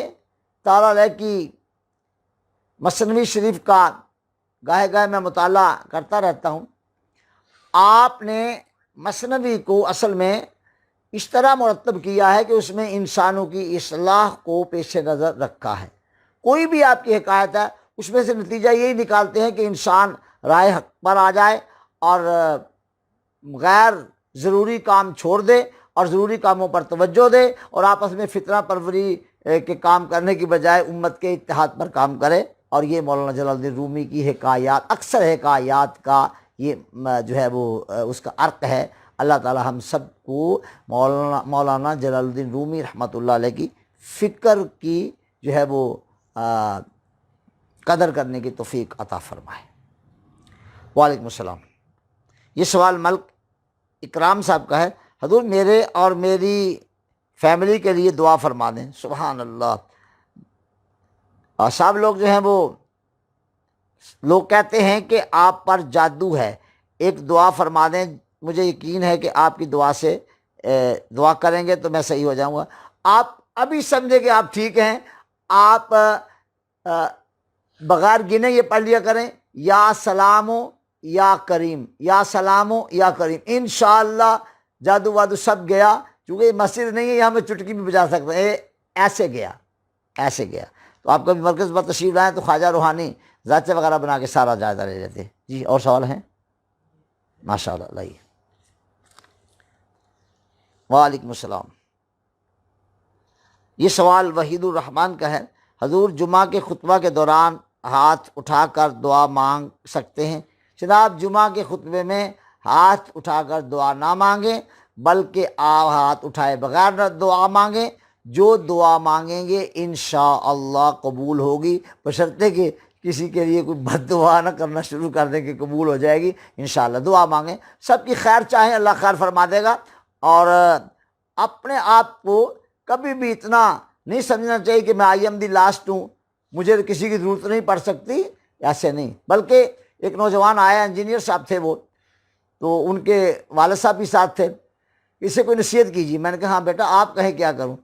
تعالی علیہ کی مثنوی شریف کا گاہے گاہے میں مطالعہ کرتا رہتا ہوں. آپ نے مثنوی کو اصل میں اس طرح مرتب کیا ہے کہ اس میں انسانوں کی اصلاح کو پیش نظر رکھا ہے۔ کوئی بھی آپ کی حکایت ہے اس میں سے نتیجہ یہی نکالتے ہیں کہ انسان رائے حق پر آ جائے اور غیر ضروری کام چھوڑ دے اور ضروری کاموں پر توجہ دے، اور آپس میں فتنہ پروری کے کام کرنے کی بجائے امت کے اتحاد پر کام کرے۔ اور یہ مولانا جلال الدین رومی کی حکایات، اکثر حکایات کا یہ جو ہے وہ اس کا عرق ہے۔ اللہ تعالی ہم سب کو مولانا جلال الدین رومی رحمۃ اللہ علیہ کی فکر کی جو ہے وہ قدر کرنے کی توفیق عطا فرمائے۔ وعلیکم السلام۔ یہ سوال ملک اکرام صاحب کا ہے، حضور میرے اور میری فیملی کے لیے دعا فرما دیں۔ سبحان اللہ۔ اور سب لوگ جو ہیں وہ لوگ کہتے ہیں کہ آپ پر جادو ہے، ایک دعا فرما دیں، مجھے یقین ہے کہ آپ کی دعا سے دعا کریں گے تو میں صحیح ہو جاؤں گا۔ آپ ابھی سمجھے کہ آپ ٹھیک ہیں، آپ بغیر گنے یہ پڑھ لیا کریں، یا سلامو یا کریم، یا سلامو یا کریم، انشاءاللہ جادو وادو سب گیا۔ چونکہ یہ مسجد نہیں ہے یہاں میں چٹکی بھی بجا سکتے ہیں، ایسے گیا، ایسے گیا۔ تو آپ کبھی مرکز پر تشریف لائیں تو خواجہ روحانی ذاتیں وغیرہ بنا کے سارا جائزہ لے لیتے۔ جی اور سوال ہیں؟ ماشاء اللہ، لائیے۔ وعلیکم السلام۔ یہ سوال وحید الرحمان کا ہے، حضور جمعہ کے خطبہ کے دوران ہاتھ اٹھا کر دعا مانگ سکتے ہیں؟ جناب جمعہ کے خطبے میں ہاتھ اٹھا کر دعا نہ مانگیں، بلکہ آپ ہاتھ اٹھائے بغیر نہ دعا مانگیں۔ جو دعا مانگیں گے انشاءاللہ قبول ہوگی، بشرطے کہ کسی کے لیے کوئی بد دعا نہ کرنا شروع کر دیں کہ قبول ہو جائے گی۔ انشاءاللہ دعا مانگیں، سب کی خیر چاہیں، اللہ خیر فرما دے گا۔ اور اپنے آپ کو کبھی بھی اتنا نہیں سمجھنا چاہیے کہ میں آئی ایم دی لاسٹ ہوں، مجھے کسی کی ضرورت نہیں پڑ سکتی، ایسے نہیں۔ بلکہ ایک نوجوان آیا، انجینئر صاحب تھے وہ، تو ان کے والد صاحب بھی ساتھ تھے، اسے کوئی نصیحت کیجیے۔ میں نے کہا ہاں بیٹا آپ کہیں کیا کروں،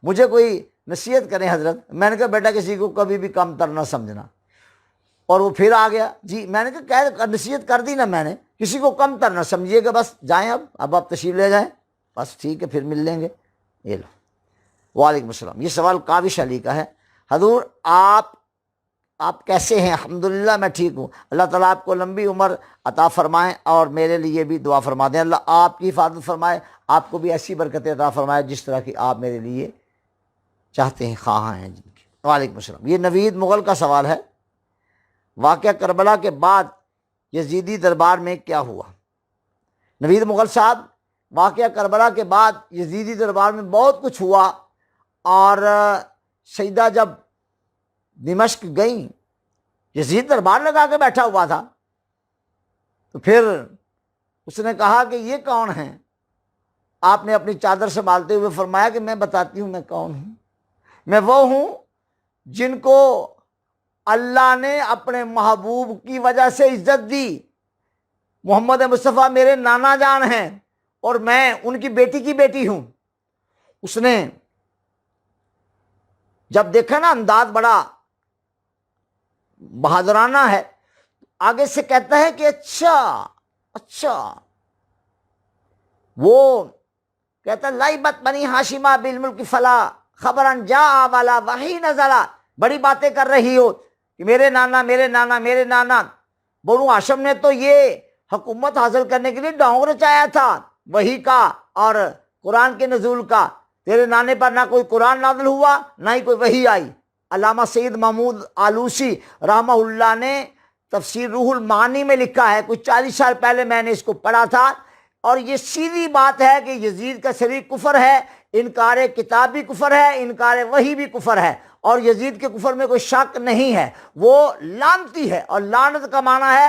مجھے کوئی نصیحت کریں حضرت۔ میں نے کہا بیٹا کسی کو کبھی بھی کم تر نہ سمجھنا۔ اور وہ پھر آ گیا، جی میں نے کہا نصیحت کر دی نا میں نے، کسی کو کم تر نہ سمجھیے گا، بس جائیں اب آپ تشریف لے جائیں، بس ٹھیک ہے پھر مل لیں گے۔ یہ لو۔ وعلیکم السلام۔ یہ سوال کاوش علی کا ہے، حضور آپ کیسے ہیں؟ الحمدللہ میں ٹھیک ہوں، اللہ تعالیٰ آپ کو لمبی عمر عطا فرمائیں اور میرے لیے بھی دعا فرما دیں، اللہ آپ کی حفاظت فرمائے، آپ کو بھی ایسی برکتیں عطا فرمائے جس طرح کی آپ میرے لیے چاہتے ہیں، خواہاں ہیں جن کی۔ وعلیکم السلام۔ یہ نوید مغل کا سوال ہے، واقعہ کربلا کے بعد یزیدی دربار میں کیا ہوا؟ نوید مغل صاحب، واقعہ کربلا کے بعد یزیدی دربار میں بہت کچھ ہوا، اور سیدہ جب دمشق گئیں، یزید دربار لگا کے بیٹھا ہوا تھا، تو پھر اس نے کہا کہ یہ کون ہیں؟ آپ نے اپنی چادر سنبھالتے ہوئے فرمایا کہ میں بتاتی ہوں میں کون ہوں، میں وہ ہوں جن کو اللہ نے اپنے محبوب کی وجہ سے عزت دی۔ محمد مصطفیٰ میرے نانا جان ہیں اور میں ان کی بیٹی کی بیٹی ہوں۔ اس نے جب دیکھا نا انداز بڑا بہادرانہ ہے، آگے سے کہتا ہے کہ اچھا وہ کہتا ہے لائبت بنی ہاشمہ بالملک فلا خبرن جا والا وحی نزلہ، بڑی باتیں کر رہی ہو کہ میرے نانا میرے نانا میرے نانا۔ بنو ہاشم نے تو یہ حکومت حاصل کرنے کے لیے ڈھونگ رچایا تھا وحی کا اور قرآن کے نزول کا، تیرے نانے پر نہ کوئی قرآن نازل ہوا نہ ہی کوئی وحی آئی۔ علامہ سید محمود آلوسی رحمہ اللہ نے تفسیر روح المعانی میں لکھا ہے، کچھ 40 سال پہلے میں نے اس کو پڑھا تھا، اور یہ سیدھی بات ہے کہ یزید کا شریک کفر ہے، انکار کتاب بھی کفر ہے، انکار وحی بھی کفر ہے، اور یزید کے کفر میں کوئی شک نہیں ہے، وہ لعنتی ہے، اور لعنت کا معنی ہے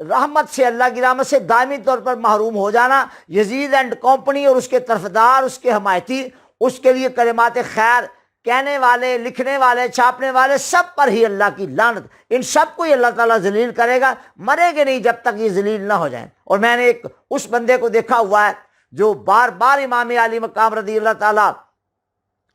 رحمت سے، اللہ کی رحمت سے دائمی طور پر محروم ہو جانا۔ یزید اینڈ کمپنی اور اس کے طرفدار، اس کے حمایتی، اس کے لیے کلمات خیر کہنے والے، لکھنے والے، چھاپنے والے، سب پر ہی اللہ کی لعنت، ان سب کو ہی اللہ تعالیٰ ذلیل کرے گا، مرے گے نہیں جب تک یہ ذلیل نہ ہو جائیں۔ اور میں نے ایک اس بندے کو دیکھا ہوا ہے جو بار بار امام علی مقام رضی اللہ تعالیٰ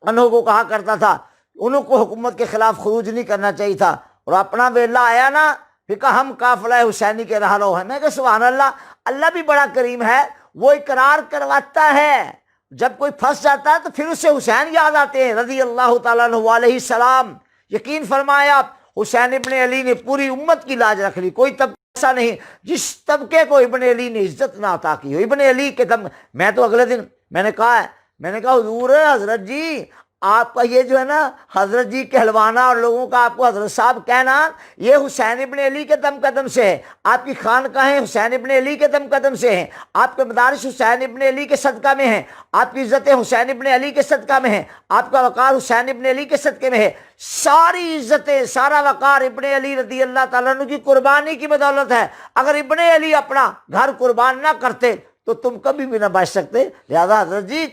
عنہ کو کہا کرتا تھا انہوں کو حکومت کے خلاف خروج نہیں کرنا چاہیے تھا، اور اپنا ویلا آیا نا پھر کہا ہم قافلہ حسینی کے رہرو ہیں. میں کہ سبحان اللہ، اللہ بھی بڑا کریم ہے، وہ اقرار کرواتا ہے. جب کوئی پھنس جاتا ہے تو پھر اسے حسین یاد آتے ہیں رضی اللہ تعالیٰ عنہ علیہ السلام. یقین فرمایا آپ، حسین ابن علی نے پوری امت کی لاج رکھ لی. کوئی طبقہ ایسا نہیں جس طبقے کو ابن علی نے عزت نہ عطا کی ہو. ابن علی کے دم میں تو اگلے دن میں نے کہا حضور حضرت جی، آپ کا یہ جو ہے نا حضرت جی کہلوانا اور لوگوں کا آپ کو حضرت صاحب کہنا، یہ حسین ابن علی کے دم قدم سے ہے. آپ کی خانقاہیں حسین ابن علی کے دم قدم سے ہیں، آپ کے مدارس حسین ابن علی کے صدقہ میں ہیں، آپ کی عزتیں حسین ابن علی کے صدقہ میں ہیں، آپ کا وقار حسین ابن علی کے صدقے میں ہے. ساری عزتیں، سارا وقار ابن علی رضی اللہ تعالیٰ عنہ کی قربانی کی بدولت ہے. اگر ابن علی اپنا گھر قربان نہ کرتے تو تم کبھی بھی نہ بچ سکتے. لہذا حضرت جی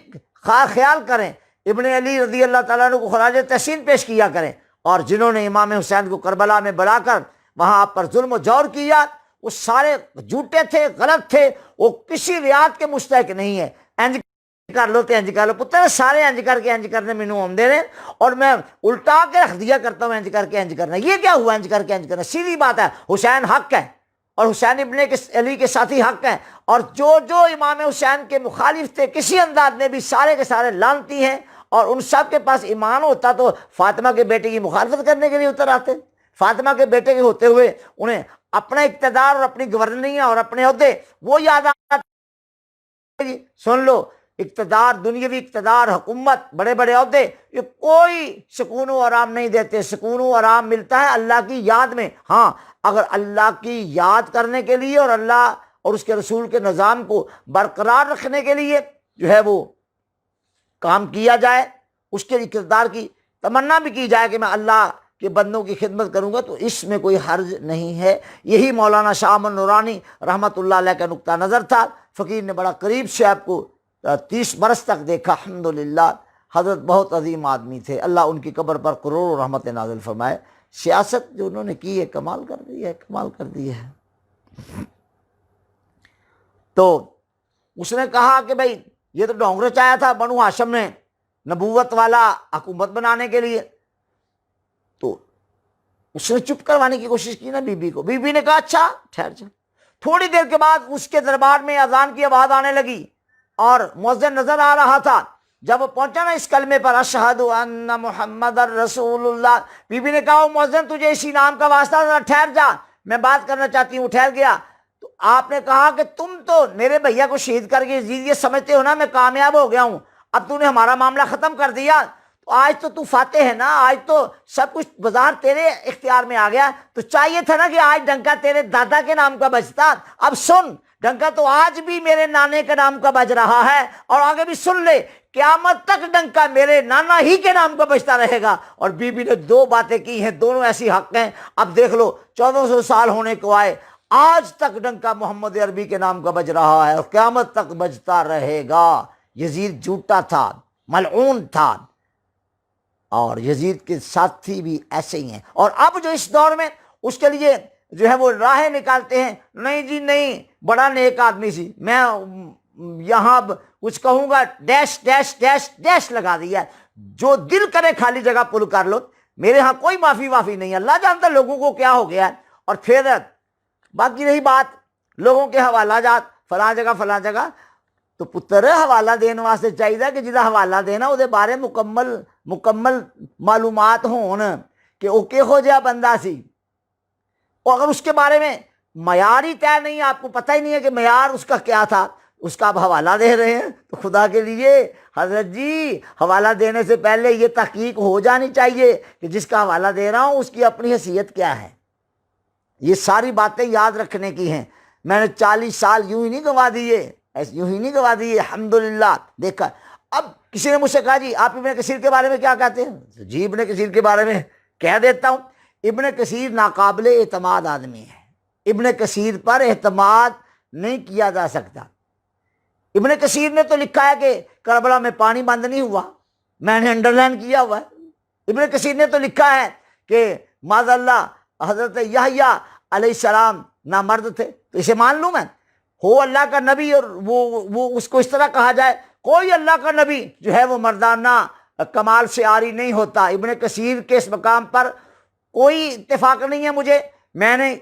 خیال کریں، ابن علی رضی اللہ تعالیٰ عنہ کو خراج تحسین پیش کیا کریں. اور جنہوں نے امام حسین کو کربلا میں بلا کر وہاں آپ پر ظلم و جور کیا، وہ سارے جھوٹے تھے، غلط تھے، وہ کسی رعایت کے مستحق نہیں ہے. انج کر لو تو انج کر لو، پتر سارے انج کر کے انج کرنے مینوں آمدے نے، اور میں الٹا کے رکھ دیا کرتا ہوں انج کر کے انج کرنا. یہ کیا ہوا انج کر کے انج کرنا؟ سیدھی بات ہے، حسین حق ہے اور حسین ابن علی کے ساتھی حق ہیں. اور جو امام حسین کے مخالف تھے کسی انداز میں بھی، سارے کے سارے لعنتی ہیں. اور ان سب کے پاس ایمان ہوتا تو فاطمہ کے بیٹے کی مخالفت کرنے کے لیے اتر آتے. فاطمہ کے بیٹے کے ہوتے ہوئے انہیں اپنا اقتدار اور اپنی گورننگ اور اپنے عہدے وہ یاد آتے. سن لو، اقتدار، دنیاوی اقتدار، حکومت، بڑے بڑے عہدے، یہ کوئی سکون و آرام نہیں دیتے. سکون و آرام ملتا ہے اللہ کی یاد میں. ہاں، اگر اللہ کی یاد کرنے کے لیے اور اللہ اور اس کے رسول کے نظام کو برقرار رکھنے کے لیے جو ہے وہ کام کیا جائے، اس کے اقتدار کی تمنا بھی کی جائے کہ میں اللہ کے بندوں کی خدمت کروں گا، تو اس میں کوئی حرج نہیں ہے. یہی مولانا شاہ احمد نورانی رحمۃ اللہ علیہ کا نقطہ نظر تھا. فقیر نے بڑا قریب سے آپ کو 30 برس تک دیکھا. الحمدللہ حضرت بہت عظیم آدمی تھے، اللہ ان کی قبر پر کروڑوں رحمت نازل فرمائے. سیاست جو انہوں نے کی ہے کمال کر دی ہے، کمال کر دی ہے. تو اس نے کہا کہ بھائی یہ تو ڈونگرے چایا تھا بنو ہاشم نے نبوت والا حکومت بنانے کے لیے. تو اس نے چپ کروانے کی کوشش کی نا بی بی کو. بی بی نے کہا اچھا ٹھہر جا. تھوڑی دیر کے بعد اس کے دربار میں اذان کی آواز آنے لگی اور مؤذن نظر آ رہا تھا. جب وہ پہنچا نا اس کلمے پر، اشہد ان محمد الرسول اللہ، بی بی نے کہا مؤذن تجھے اسی نام کا واسطہ، ذرا ٹھہر جا، میں بات کرنا چاہتی ہوں. ٹھہر گیا. تو آپ نے کہا کہ تم تو میرے بھیا کو شہید کر کے یہ سمجھتے ہو نا میں کامیاب ہو گیا ہوں، اب تو نے ہمارا معاملہ ختم کر دیا، تو آج تو فاتح ہے نا، آج تو سب کچھ بازار تیرے اختیار میں آ گیا. تو چاہیے تھا نا کہ آج ڈنکا تیرے دادا کے نام کا بجتا. اب سن، ڈنکا تو آج بھی میرے نانے کے نام کا بج رہا ہے، اور آگے بھی سن لے، قیامت تک ڈنکا میرے نانا ہی کے نام کا بجتا رہے گا. اور بی بی نے 2 باتیں کی ہیں، دونوں ایسی حق ہیں. اب دیکھ لو 1400 سال ہونے کو آئے، آج تک ڈنکا محمد عربی کے نام کا بج رہا ہے اور قیامت تک بجتا رہے گا. یزید جھوٹا تھا، ملعون تھا، اور یزید کے ساتھی بھی ایسے ہی ہیں. اور اب جو اس دور میں اس کے لیے جو ہے وہ راہیں نکالتے ہیں، نہیں جی نہیں، بڑا نیک آدمی سی، میں یہاں کچھ کہوں گا ڈیش ڈیش ڈیش ڈیش لگا دیا ہے، جو دل کرے خالی جگہ پل کر لو، میرے ہاں کوئی معافی وافی نہیں. اللہ جانتا لوگوں کو کیا ہو گیا ہے. اور پھر باقی رہی بات لوگوں کے حوالہ جات، فلاں جگہ، تو پتر حوالہ دینے واسطے چاہیے کہ جہاں حوالہ دینا وہ بارے مکمل معلومات ہون کہ وہ کہو جہا بندہ سی. اور اگر اس کے بارے میں معیار ہی طے نہیں، آپ کو پتہ ہی نہیں ہے کہ معیار اس کا کیا تھا، اس کا آپ حوالہ دے رہے ہیں، تو خدا کے لیے حضرت جی حوالہ دینے سے پہلے یہ تحقیق ہو جانی چاہیے کہ جس کا حوالہ دے رہا ہوں اس کی اپنی حیثیت کیا ہے. یہ ساری باتیں یاد رکھنے کی ہیں. میں نے 40 سال یوں ہی نہیں گنوا دیے، الحمدللہ. دیکھا اب کسی نے مجھ سے کہا جی آپ ابن کثیر کے بارے میں کیا کہتے ہیں؟ جی ابن کثیر کے بارے میں کہہ دیتا ہوں، ابن کثیر ناقابل اعتماد آدمی ہے. ابن کثیر پر اعتماد نہیں کیا جا سکتا. ابن کثیر نے تو لکھا ہے کہ کربلا میں پانی بند نہیں ہوا، میں نے انڈر لائن کیا ہوا ہے. ابن کثیر نے تو لکھا ہے کہ معاذ اللہ حضرت یحییٰ علیہ السلام نامرد تھے، تو اسے مان لوں میں؟ ہو اللہ کا نبی اور وہ اس کو اس طرح کہا جائے، کوئی اللہ کا نبی جو ہے وہ مردانہ کمال سے عاری نہیں ہوتا. ابن کثیر کے اس مقام پر کوئی اتفاق نہیں ہے مجھے. میں نے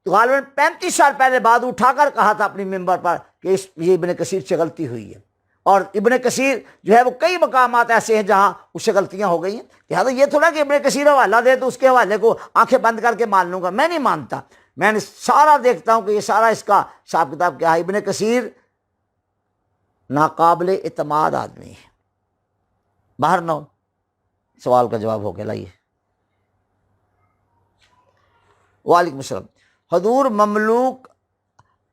تو غالباً 35 سال پہلے بعد اٹھا کر کہا تھا اپنی ممبر پر کہ یہ ابن کثیر سے غلطی ہوئی ہے، اور ابن کثیر جو ہے وہ کئی مقامات ایسے ہیں جہاں اس سے غلطیاں ہو گئی ہیں۔ لہٰذا یہ تھوڑا کہ ابن کثیر حوالہ دے تو اس کے حوالے کو آنکھیں بند کر کے مان لوں گا، میں نہیں مانتا، میں نے سارا دیکھتا ہوں کہ یہ سارا اس کا حساب کتاب کیا ہے۔ ابن کثیر ناقابل اعتماد آدمی ہے۔ باہر نہ ہو، سوال کا جواب ہو کے لائیے۔ وعلیکم السلام۔ حضور مملوک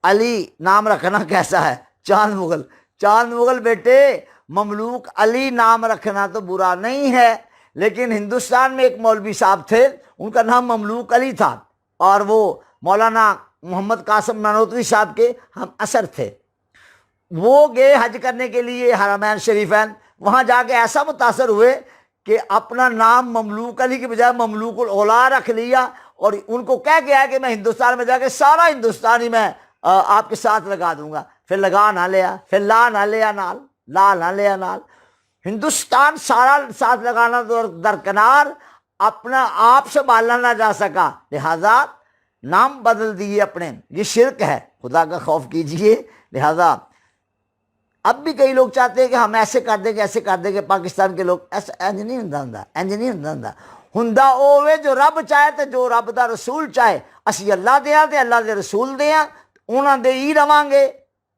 علی نام رکھنا کیسا ہے؟ چاند مغل، چاند مغل بیٹے، مملوک علی نام رکھنا تو برا نہیں ہے، لیکن ہندوستان میں ایک مولوی صاحب تھے، ان کا نام مملوک علی تھا، اور وہ مولانا محمد قاسم نانوتوی صاحب کے ہم اثر تھے۔ وہ گئے حج کرنے کے لیے حرمین شریفین، وہاں جا کے ایسا متاثر ہوئے کہ اپنا نام مملوک علی کے بجائے مملوک الاولیاء رکھ لیا، اور ان کو کہہ گیا کہ میں ہندوستان میں جا کے سارا ہندوستانی میں آپ کے ساتھ لگا دوں گا۔ پھر لگا نہ لیا، پھر لا نہ لیا نال، لا نہ لیا نال، ہندوستان سارا ساتھ لگانا تو درکنار، اپنا آپ سنبھالنا نہ جا سکا، لہذا نام بدل دیے اپنے، یہ شرک ہے، خدا کا خوف کیجئے۔ لہذا اب بھی کئی لوگ چاہتے ہیں کہ ہم ایسے کر دیں گے، ایسے کر دیں گے، پاکستان کے لوگ ایسا انج نہیں ہوندا، انج نہیں ہوندا، ہوندا اوے جو رب چاہے تے جو رب دا رسول چاہے، اسی اللہ دیاں تے اللہ دے رسول دیاں، انہاں دے ہی رواں گے،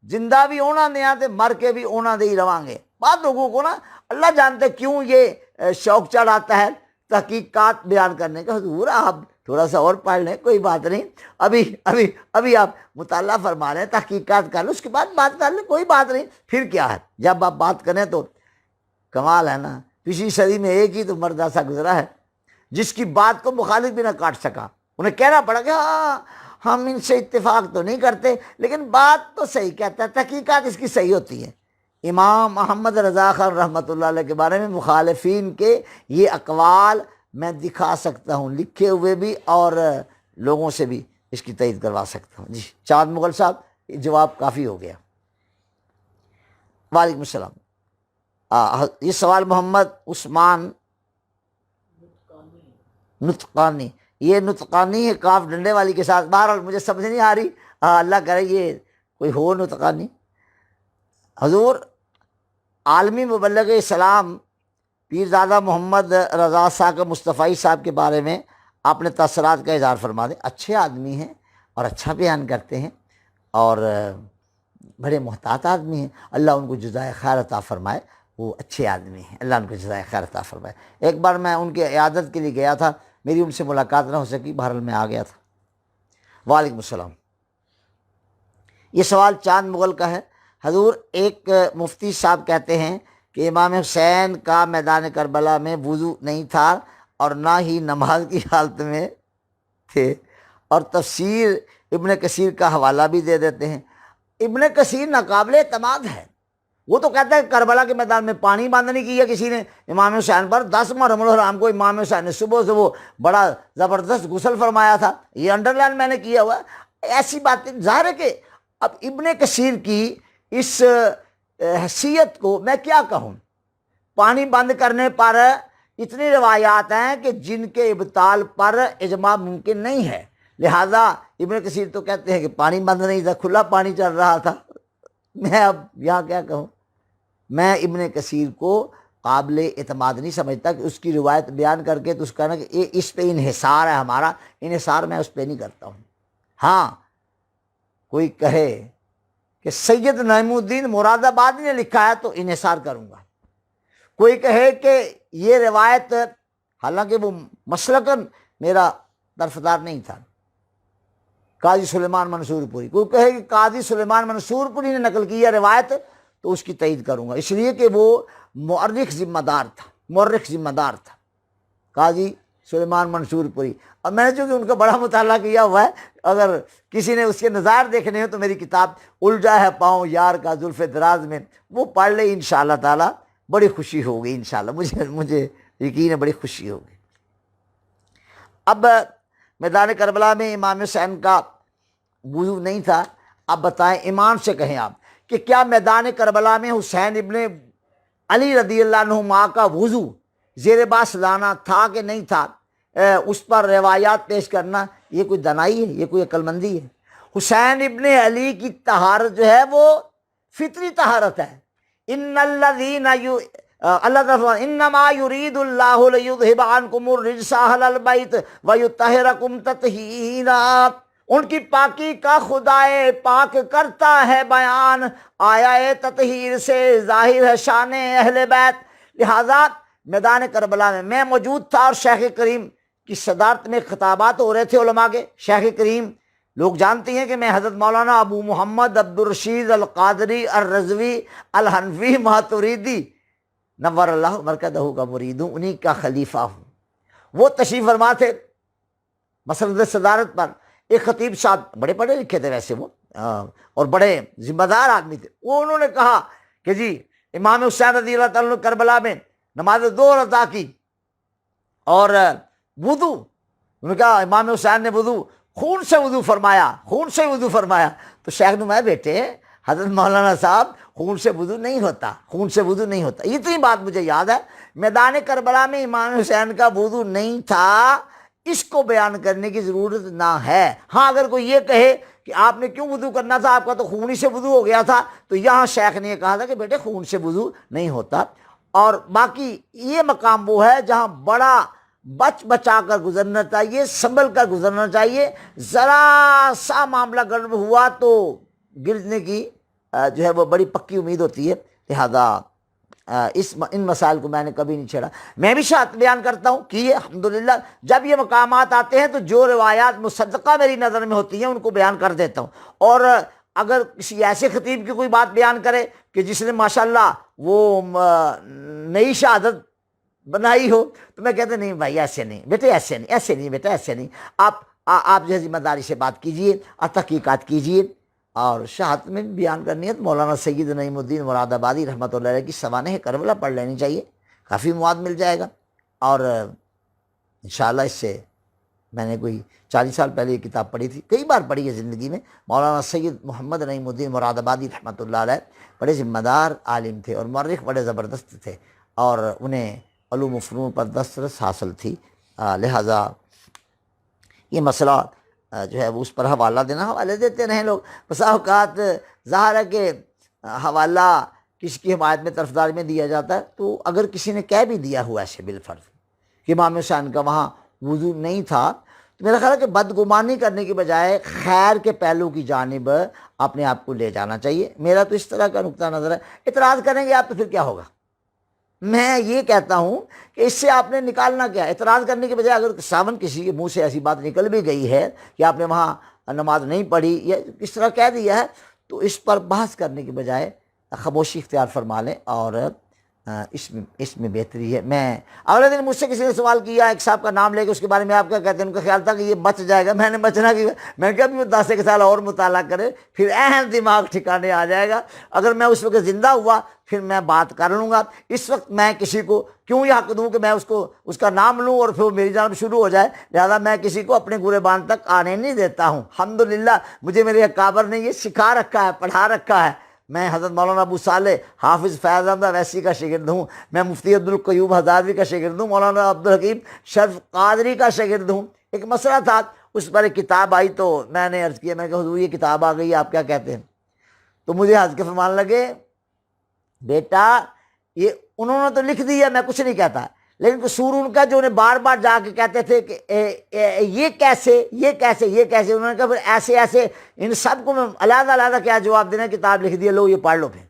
زندہ بھی انہاں دیاں تے مر کے بھی انہاں دے ہی رواں گے۔ بعض لوگوں کو نا اللہ جانتے کیوں یہ شوق چڑھاتا ہے تحقیقات بیان کرنے کا۔ حضور آپ تھوڑا سا اور پڑھ لیں، کوئی بات نہیں، ابھی آپ مطالعہ فرما رہے ہیں، تحقیقات کر لیں، اس کے بعد بات کر لیں، کوئی بات نہیں، پھر کیا ہے، جب آپ بات کریں تو کمال ہے نا۔ پچھلی صدی میں ایک ہی تو مرد ایسا گزرا ہے جس کی بات کو مخالف بھی نہ کاٹ سکا، انہیں کہنا پڑا کہ ہاں ہم ان سے اتفاق تو نہیں کرتے لیکن بات تو صحیح کہتا ہے، تحقیقات اس کی صحیح ہوتی ہے۔ امام محمد رضا خان رحمۃ اللہ علیہ کے بارے میں مخالفین کے یہ اقوال میں دکھا سکتا ہوں، لکھے ہوئے بھی، اور لوگوں سے بھی اس کی تائید کروا سکتا ہوں۔ جی چاند مغل صاحب، جواب کافی ہو گیا۔ وعلیکم السلام۔ یہ سوال محمد عثمان نطقانی، یہ نطقانی ہے کاف ڈنڈے والی کے ساتھ، بہرحال مجھے سمجھ نہیں آ رہی، اللہ کرے یہ کوئی ہو نطقانی۔ حضور عالمی مبلغ اسلام پیرزادہ محمد رضا صاحب مصطفی صاحب کے بارے میں آپ نے تاثرات کا اظہار فرما دیں۔ اچھے آدمی ہیں اور اچھا بیان کرتے ہیں، اور بڑے محتاط آدمی ہیں، اللہ ان کو جزائے خیر عطا فرمائے، وہ اچھے آدمی ہیں، اللہ ان کو جزائے خیر عطا فرمائے۔ ایک بار میں ان کی عیادت کے لیے گیا تھا، میری ان سے ملاقات نہ ہو سکی، بہرحال میں آ گیا تھا۔ وعلیکم السلام۔ یہ سوال چاند مغل کا ہے۔ حضور ایک مفتی صاحب کہتے ہیں کہ امام حسین کا میدان کربلا میں وضو نہیں تھا اور نہ ہی نماز کی حالت میں تھے، اور تفسیر ابن کثیر کا حوالہ بھی دے دیتے ہیں۔ ابن کثیر ناقابل اعتماد ہے، وہ تو کہتا ہے کربلا کے میدان میں پانی بند نہیں کیا کسی نے امام حسین پر، 10 محرم الحرام کو امام حسین نے صبح سے وہ بڑا زبردست غسل فرمایا تھا، یہ انڈر لائن میں نے کیا ہوا ہے۔ ایسی باتیں ظاہر ہے کہ اب ابن کثیر کی اس حیثیت کو میں کیا کہوں، پانی بند کرنے پر اتنی روایات ہیں کہ جن کے ابطال پر اجماع ممکن نہیں ہے، لہذا ابن کثیر تو کہتے ہیں کہ پانی بند نہیں تھا، کھلا پانی چل رہا تھا۔ میں اب یہاں کیا کہوں، میں ابن کثیر کو قابل اعتماد نہیں سمجھتا کہ اس کی روایت بیان کر کے تو اس کہنا کہ اس پہ انحصار ہے ہمارا، انحصار میں اس پہ نہیں کرتا ہوں۔ ہاں کوئی کہے کہ سید نعیم الدین مراد آبادی نے لکھا ہے تو انحصار کروں گا، کوئی کہے کہ یہ روایت، حالانکہ وہ مسلکن میرا طرفدار نہیں تھا، قاضی سلیمان منصور پوری، کوئی کہے کہ قاضی سلیمان منصور پوری نے نقل کی ہے روایت تو اس کی تائید کروں گا، اس لیے کہ وہ مورخ ذمہ دار تھا قاضی سلیمان منصور پوری۔ اور میں نے چونکہ ان کا بڑا مطالعہ کیا ہوا ہے، اگر کسی نے اس کے نظائر دیکھنے ہو تو میری کتاب الجھا ہے پاؤں یار کا زلف دراز میں، وہ پڑھ لے انشاءاللہ تعالی، بڑی خوشی ہوگی انشاءاللہ، مجھے یقین ہے بڑی خوشی ہوگی۔ اب میدان کربلا میں امام حسین کا وضو نہیں تھا، اب بتائیں ایمان سے کہیں آپ کہ کیا میدان کربلا میں حسین ابن علی رضی اللہ عنہما کا وضو زیر باس لانا تھا کہ نہیں تھا، اس پر روایات پیش کرنا یہ کوئی دنائی ہے؟ یہ کوئی عقل مندی ہے؟ حسین ابن علی کی طہارت جو ہے وہ فطری طہارت ہے۔ ان الذین اللہ تعالیٰ انما یرید اللہ لیذھب عنکم الرجس اہل البیت ویطہرکم تطہیرا، ان کی پاکی کا خدائے پاک کرتا ہے بیان، آیا تطہیر سے ظاہر ہے شان اہل بیت۔ لہذا میدان کربلا میں موجود تھا اور شیخ کریم کی صدارت میں خطابات ہو رہے تھے علماء کے۔ شیخ کریم لوگ جانتے ہیں کہ میں حضرت مولانا ابو محمد عبدالرشید القادری الرضوی الحنفی ماتریدی نور اللہ مرکزہ کا مرید ہوں، انہی کا خلیفہ ہوں۔ وہ تشریف فرما تھے مسند صدارت پر۔ ایک خطیب صاحب بڑے پڑھے لکھے تھے ویسے وہ، اور بڑے ذمہ دار آدمی تھے۔ وہ انہوں نے کہا کہ جی امام حسین رضی اللہ تعالیٰ عنہ کربلا میں نماز 2 ادا کی اور وضو، انہوں نے کہا امام حسین نے وضو خون سے وضو فرمایا، خون سے وضو فرمایا۔ تو شیخ نے میں بیٹے حضرت مولانا صاحب خون سے وضو نہیں ہوتا، خون سے وضو نہیں ہوتا۔ اتنی بات مجھے یاد ہے، میدان کربلا میں امام حسین کا وضو نہیں تھا، اس کو بیان کرنے کی ضرورت نہ ہے۔ ہاں اگر کوئی یہ کہے کہ آپ نے کیوں وضو کرنا تھا، آپ کا تو خون ہی سے وضو ہو گیا تھا، تو یہاں شیخ نے یہ کہا تھا کہ بیٹے خون سے وضو نہیں ہوتا۔ اور باقی یہ مقام وہ ہے جہاں بڑا بچ بچا کر گزرنا چاہیے، سنبھل کر گزرنا چاہیے۔ ذرا سا معاملہ گڑبڑ ہوا تو گرنے کی جو ہے وہ بڑی پکی امید ہوتی ہے۔ لہذا ان مسائل کو میں نے کبھی نہیں چھیڑا۔ میں بھی شاعت بیان کرتا ہوں کہ یہ الحمدللہ جب یہ مقامات آتے ہیں تو جو روایات مصدقہ میری نظر میں ہوتی ہیں ان کو بیان کر دیتا ہوں۔ اور اگر کسی ایسے خطیب کی کوئی بات بیان کرے کہ جس نے ماشاءاللہ وہ نئی شہادت بنائی ہو، تو میں کہتا نہیں بھائی ایسے نہیں بیٹے، ایسے نہیں، ایسے نہیں بیٹا، ایسے نہیں۔ آپ جو ہے ذمہ داری سے بات کیجئے اور تحقیقات کیجئے۔ اور شہادت میں بھی بیان کرنی ہے تو مولانا سید نعیم الدین مراد آبادی رحمۃ اللہ علیہ کی سوانح کربلا پڑھ لینی چاہیے، کافی مواد مل جائے گا۔ اور انشاءاللہ اس سے میں نے کوئی 40 سال پہلے یہ کتاب پڑھی تھی، کئی بار پڑھی ہے زندگی میں۔ مولانا سید محمد نعیم الدین مراد آبادی رحمۃ اللہ علیہ بڑے ذمہ دار عالم تھے اور مورخ بڑے زبردست تھے، اور انہیں علوم و فنون پر دسترس حاصل تھی۔ لہٰذا یہ مسئلہ جو ہے وہ اس پر حوالہ دینا، حوالے دیتے رہیں لوگ۔ بسا اوقات ظاہر ہے کہ حوالہ کسی کی حمایت میں طرفداری میں دیا جاتا ہے، تو اگر کسی نے کہہ بھی دیا ہوا ایسے بالفرض کہ امام حسین کا وہاں وضو نہیں تھا، تو میرا خیال ہے کہ بدگمانی کرنے کی بجائے خیر کے پہلو کی جانب اپنے آپ کو لے جانا چاہیے۔ میرا تو اس طرح کا نقطہ نظر ہے۔ اعتراض کریں گے آپ تو پھر کیا ہوگا؟ میں یہ کہتا ہوں کہ اس سے آپ نے نکالنا کیا ہے؟ اعتراض کرنے کے بجائے اگر ساون کسی کے منہ سے ایسی بات نکل بھی گئی ہے کہ آپ نے وہاں نماز نہیں پڑھی یا کس طرح کہہ دیا ہے، تو اس پر بحث کرنے کے بجائے خاموشی اختیار فرما لیں، اور اس میں بہتری ہے۔ میں اگلے دن مجھ سے کسی نے سوال کیا، ایک صاحب کا نام لے کے اس کے بارے میں آپ کیا کہتے ہیں؟ ان کا خیال تھا کہ یہ بچ جائے گا۔ میں نے بچنا کی، میں نے کہا بھی وہ 10 سال اور مطالعہ کرے، پھر اہم دماغ ٹھکانے آ جائے گا۔ اگر میں اس وقت زندہ ہوا پھر میں بات کر لوں گا، اس وقت میں کسی کو کیوں یہ حق دوں کہ میں اس کا نام لوں اور پھر میری جانب شروع ہو جائے؟ لہذا میں کسی کو اپنے گریبان تک آنے نہیں دیتا ہوں۔ الحمدللہ مجھے میرے اکابر نے یہ سکھا رکھا ہے، پڑھا رکھا ہے۔ میں حضرت مولانا ابو صالح حافظ فیض احمد ویسی کا شاگرد ہوں، میں مفتی عبدالقیوم ہزاروی کا شاگرد ہوں، مولانا عبدالحکیم شرف قادری کا شاگرد ہوں۔ ایک مسئلہ تھا، اس پر ایک کتاب آئی تو میں نے عرض کیا، میں نے کہا حضور یہ کتاب آ گئی، آپ کیا کہتے ہیں؟ تو مجھے ہنس کے فرمان لگے، بیٹا یہ انہوں نے تو لکھ دیا، میں کچھ نہیں کہتا، لیکن قصور ان کا جو انہیں بار بار جا کے کہتے تھے کہ یہ کیسے، یہ کیسے، یہ کیسے، انہوں نے کہا پھر ایسے ایسے ان سب کو میں علیحدہ علیحدہ کیا جواب دینا، کتاب لکھ دیا، لو یہ پڑھ لو۔ پھر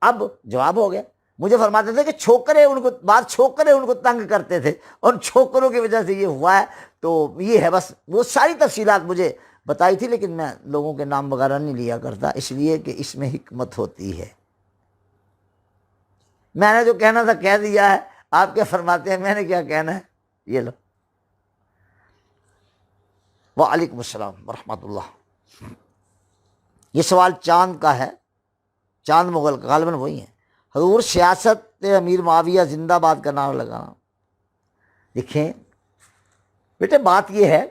اب جواب ہو گیا۔ مجھے فرماتے تھے کہ چھوکرے ان کو چھوکرے ان کو تنگ کرتے تھے، اور چھوکروں کی وجہ سے یہ ہوا ہے۔ تو یہ ہے بس، وہ ساری تفصیلات مجھے بتائی تھی، لیکن میں لوگوں کے نام وغیرہ نہیں لیا کرتا، اس لیے کہ اس میں حکمت ہوتی ہے۔ میں نے جو کہنا تھا کہہ دیا ہے، آپ کیا فرماتے ہیں؟ میں نے کیا کہنا ہے؟ یہ لو۔ وعلیکم السلام ورحمۃ اللہ۔ یہ سوال چاند کا ہے، چاند مغل کا، غالباً وہی ہیں۔ حضور سیاست امیر معاویہ زندہ باد کا نعرہ لگانا۔ دیکھیں بیٹے، بات یہ ہے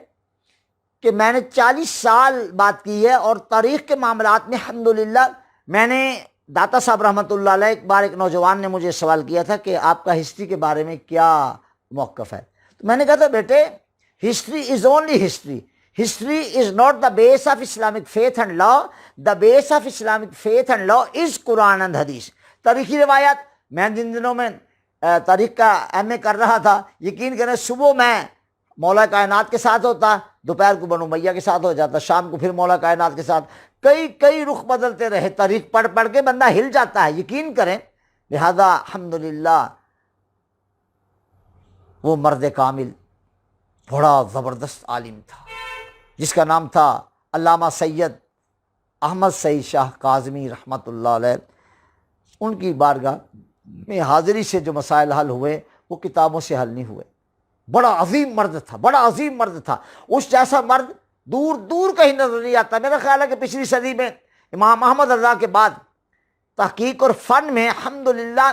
کہ میں نے 40 سال بات کی ہے، اور تاریخ کے معاملات میں الحمدللہ میں نے داتا صاحب رحمۃ اللہ علیہ، ایک بار ایک نوجوان نے مجھے سوال کیا تھا کہ آپ کا ہسٹری کے بارے میں کیا موقف ہے؟ تو میں نے کہا تھا بیٹے history is only history, History is not the base of Islamic faith and law. The base of Islamic faith and law is Quran and Hadith. تاریخی روایات، میں جن دنوں میں تاریخ کا ایم اے کر رہا تھا، یقین کریں صبح میں مولا کائنات کے ساتھ ہوتا، دوپہر کو بنو امیہ کے ساتھ ہو جاتا، شام کو پھر مولا کائنات کے ساتھ، کئی رخ بدلتے رہے، تاریخ پڑھ پڑھ کے بندہ ہل جاتا ہے، یقین کریں۔ لہذا الحمدللہ وہ مرد کامل بڑا زبردست عالم تھا، جس کا نام تھا علامہ سید احمد سعید شاہ کاظمی رحمۃ اللہ علیہ۔ ان کی بارگاہ میں حاضری سے جو مسائل حل ہوئے وہ کتابوں سے حل نہیں ہوئے۔ بڑا عظیم مرد تھا، بڑا عظیم مرد تھا، اس جیسا مرد دور دور کہیں نظر نہیں آتا۔ میرا خیال ہے کہ پچھلی صدی میں امام احمد رضا کے بعد تحقیق اور فن میں الحمدللہ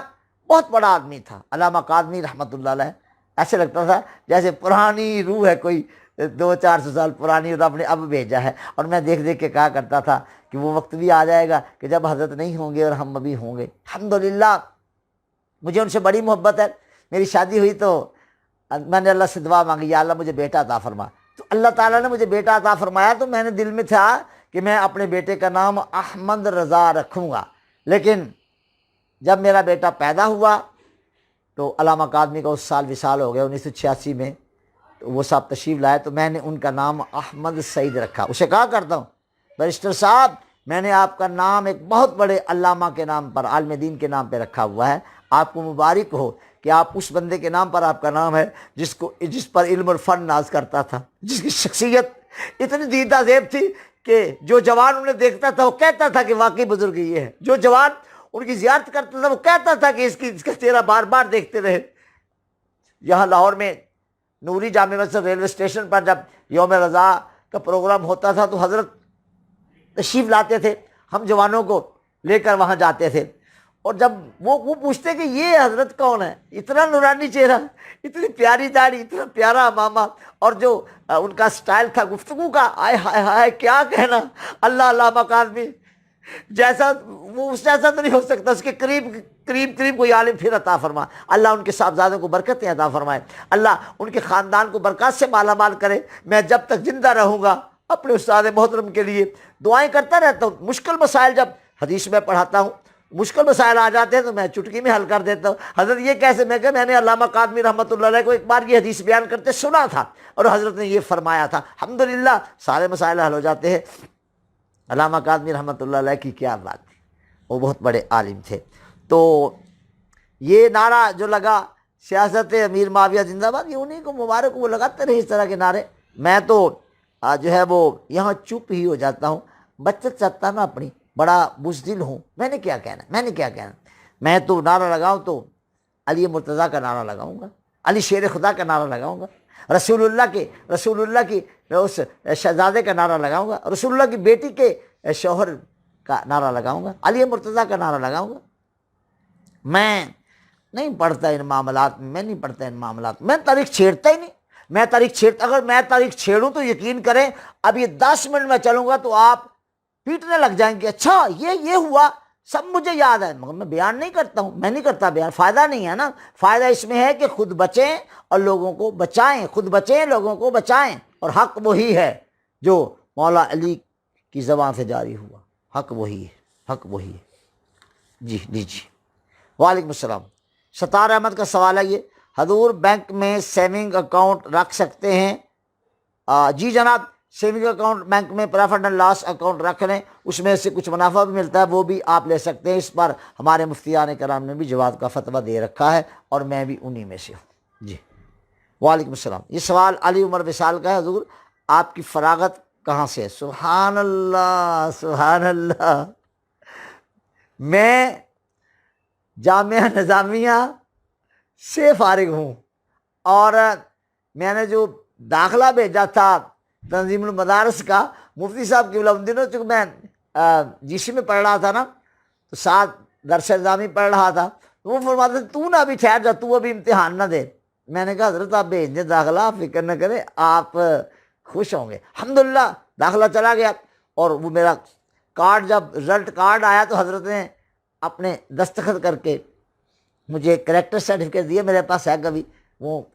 بہت بڑا آدمی تھا علامہ کاظمی رحمۃ اللہ علیہ۔ ایسے لگتا تھا جیسے پرانی روح ہے، کوئی 200-400 سال پرانی، اور اپنے اب بھیجا ہے۔ اور میں دیکھ دیکھ کے کہا کرتا تھا کہ وہ وقت بھی آ جائے گا کہ جب حضرت نہیں ہوں گے اور ہم ابھی ہوں گے۔ الحمدللہ مجھے ان سے بڑی محبت ہے۔ میری شادی ہوئی تو میں نے اللہ سے دعا مانگی، یا اللہ مجھے بیٹا عطا فرما، تو اللہ تعالیٰ نے مجھے بیٹا عطا فرمایا۔ تو میں نے دل میں تھا کہ میں اپنے بیٹے کا نام احمد رضا رکھوں گا، لیکن جب میرا بیٹا پیدا ہوا تو علامہ کاظمی کا اس سال وصال ہو گیا 1986 میں، تو وہ صاحب تشریف لائے تو میں نے ان کا نام احمد سعید رکھا۔ اسے کہا کرتا ہوں بیرسٹر صاحب میں نے آپ کا نام ایک بہت بڑے علامہ کے نام پر، عالم دین کے نام پہ رکھا ہوا ہے، آپ کو مبارک ہو کہ آپ اس بندے کے نام پر آپ کا نام ہے جس پر علم اور فن ناز کرتا تھا، جس کی شخصیت اتنی دیدہ زیب تھی کہ جو جوان انہیں دیکھتا تھا وہ کہتا تھا کہ واقعی بزرگ یہ ہے، جو جوان ان کی زیارت کرتا تھا وہ کہتا تھا کہ اس کا چہرہ بار بار دیکھتے رہے۔ یہاں لاہور میں نوری جامع مسجد ریلوے اسٹیشن پر جب یوم رضا کا پروگرام ہوتا تھا تو حضرت تشریف لاتے تھے، ہم جوانوں کو لے کر وہاں جاتے تھے، اور جب وہ پوچھتے کہ یہ حضرت کون ہے، اتنا نورانی چہرہ، اتنی پیاری داڑھی، اتنا پیارا امامہ، اور جو ان کا سٹائل تھا گفتگو کا، آئے ہائے ہائے کیا کہنا، اللہ علامہ کاظمی جیسا، وہ اس جیسا تو نہیں ہو سکتا، اس کے قریب کوئی عالم پھر عطا فرما، اللہ ان کے صاحبزادوں کو برکتیں عطا فرمائے، اللہ ان کے خاندان کو برکات سے مالا مال کرے۔ میں جب تک زندہ رہوں گا اپنے استاد محترم کے لیے دعائیں کرتا رہتا ہوں۔ مشکل مسائل جب حدیث میں پڑھاتا ہوں، مشکل مسائل آ جاتے ہیں تو میں چٹکی میں حل کر دیتا ہوں۔ حضرت یہ کیسے؟ میں نے علامہ کاظمی رحمۃ اللہ علیہ کو ایک بار یہ حدیث بیان کرتے سنا تھا اور حضرت نے یہ فرمایا تھا، الحمدللہ سارے مسائل حل ہو جاتے ہیں۔ علامہ کاظمی رحمۃ اللہ علیہ کی کیا بات تھی، وہ بہت بڑے عالم تھے۔ تو یہ نعرہ جو لگا سیاست امیر معاویہ زندہ باد، یہ انہیں کو مبارک، وہ لگاتے رہے اس طرح کے نعرے۔ میں تو جو ہے وہ یہاں چپ ہی ہو جاتا ہوں، بچت چاہتا نا اپنی، بڑا بزدل ہوں، میں نے کیا کہنا، میں تو نعرہ لگاؤں تو علی مرتضیٰ کا نعرہ لگاؤں گا، علی شیر خدا کا نعرہ لگاؤں گا، رسول اللہ کی اس شہزادے کا نعرہ لگاؤں گا، رسول اللہ کی بیٹی کے شوہر کا نعرہ لگاؤں گا، علی مرتضیٰ کا نعرہ لگاؤں گا۔ میں نہیں پڑھتا ان معاملات میں تاریخ چھیڑتا ہی نہیں۔ اگر میں تاریخ چھیڑوں تو یقین کریں اب یہ 10 منٹ میں چلوں گا تو آپ پیٹنے لگ جائیں گے، اچھا یہ ہوا، سب مجھے یاد ہے، مگر میں بیان نہیں کرتا ہوں، میں نہیں کرتا بیان، فائدہ نہیں ہے نا۔ فائدہ اس میں ہے کہ خود بچیں اور لوگوں کو بچائیں، لوگوں کو بچائیں، اور حق وہی ہے جو مولا علی کی زبان سے جاری ہوا، حق وہی ہے۔ جی لیجیے۔ وعلیکم السلام۔ ستار احمد کا سوال ہے یہ، حضور بینک میں سیونگ اکاؤنٹ رکھ سکتے ہیں؟ جی جناب، سیونگ اکاؤنٹ بینک میں پروفٹ اینڈ لاس اکاؤنٹ رکھ لیں، اس میں سے کچھ منافع بھی ملتا ہے، وہ بھی آپ لے سکتے ہیں۔ اس پر ہمارے مفتیان کرام نے بھی جواب کا فتویٰ دے رکھا ہے اور میں بھی انہی میں سے ہوں۔ جی وعلیکم السلام۔ یہ سوال علی عمر وصال کا ہے، حضور آپ کی فراغت کہاں سے ہے؟ سبحان اللہ، میں جامعہ نظامیہ سے فارغ ہوں، اور میں نے جو داخلہ بھیجا تھا تنظیم المدارس کا، مفتی صاحب کی ان دنوں چونکہ میں جی سی میں پڑھ رہا تھا نا، تو ساتھ درس نظامی پڑھ رہا تھا، تو وہ فرماتے تھے تو نہ ابھی ٹھہر جا، تو ابھی امتحان نہ دے۔ میں نے کہا حضرت آپ بھیج دیں داخلہ، آپ فکر نہ کریں، آپ خوش ہوں گے۔ الحمدللہ داخلہ چلا گیا، اور وہ میرا کارڈ جب رزلٹ کارڈ آیا تو حضرت نے اپنے دستخط کر کے مجھے کریکٹر سرٹیفکیٹ دیا، میرے پاس ہے،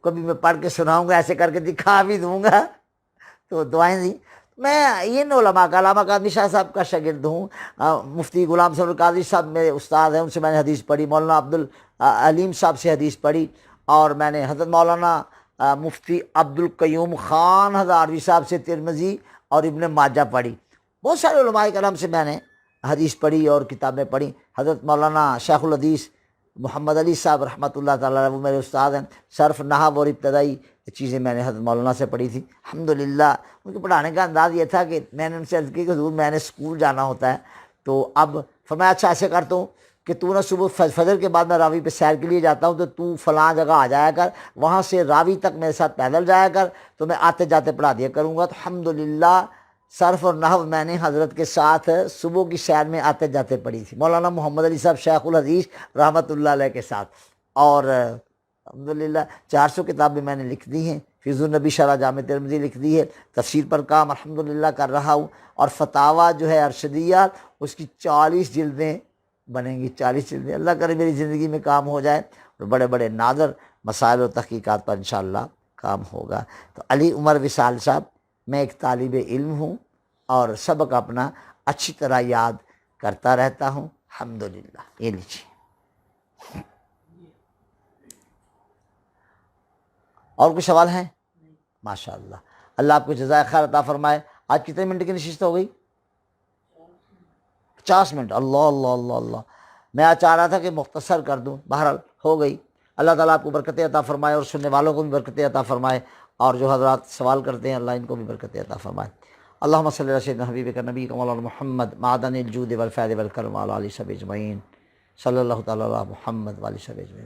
کبھی میں پڑھ کے سناؤں گا، ایسے کر کے دکھا بھی دوں گا۔ تو دعائیں دی. میں ان علماء کا علامہ قادری شاہ صاحب کا شاگرد ہوں. مفتی غلام صبر قادری صاحب میرے استاد ہیں، ان سے میں نے حدیث پڑھی. مولانا عبد العلیم صاحب سے حدیث پڑھی. اور میں نے حضرت مولانا مفتی عبد القیوم خان ہزاروی صاحب سے ترمذی اور ابن ماجہ پڑھی. بہت سارے علماء کرام سے میں نے حدیث پڑھی اور کتابیں پڑھی. حضرت مولانا شیخ الحدیث محمد علی صاحب رحمۃ اللہ تعالیٰ علیہ وہ میرے استاد ہیں. صرف نحو اور ابتدائی چیزیں میں نے حضرت مولانا سے پڑھی تھی. الحمدللہ ان کے پڑھانے کا انداز یہ تھا کہ میں نے ان سے عرض کی کہ حضور میں نے اسکول جانا ہوتا ہے، تو اب فرمایا اچھا ایسے کرتا ہوں کہ تو نہ صبح فجر کے بعد میں راوی پہ سیر کے لیے جاتا ہوں، تو فلاں جگہ آ جایا کر، وہاں سے راوی تک میرے ساتھ پیدل جایا کر، تو میں آتے جاتے پڑھا دیا کروں گا. تو الحمدللہ صرف اور نحو میں نے حضرت کے ساتھ صبح کی سیر میں آتے جاتے پڑھی تھی، مولانا محمد علی صاحب شیخ الحدیث رحمۃ اللہ علیہ کے ساتھ. اور الحمدللہ 400 کتابیں میں نے لکھ دی ہیں. فیض النبی شرح جامع ترمذی لکھ دی ہے. تفسیر پر کام الحمدللہ کر رہا ہوں. اور فتاویٰ جو ہے ارشدیہ اس کی 40 جلدیں بنیں گی. 40 جلدیں اللہ کرے میری زندگی میں کام ہو جائے، اور بڑے بڑے نادر مسائل و تحقیقات پر انشاءاللہ کام ہوگا. تو علی عمر وصال صاحب، میں ایک طالب علم ہوں اور سبق اپنا اچھی طرح یاد کرتا رہتا ہوں. الحمدللہ. یہ لیجیے. اور کوئی سوال ہیں؟ ماشاءاللہ. اللہ آپ کو جزائے خیر عطا فرمائے. آج کتنے منٹ کی نشست ہو گئی؟ 50 منٹ. اللہ اللہ اللہ اللہ. میں آج چاہ رہا تھا کہ مختصر کر دوں، بہرحال ہو گئی. اللہ تعالیٰ آپ کو برکتیں عطا فرمائے اور سننے والوں کو بھی برکتیں عطا فرمائے، اور جو حضرات سوال کرتے ہیں اللہ ان کو بھی برکتیں عطا فرمائے. اللہم صلی علی سیدنا حبیبک نبیک مولانا محمد معدن الجود والفیض والکرم وعلی آلہ وصحبہ اجمعین. صلی اللہ تعالیٰ علی محمد وعلی صحبہ اجمعین.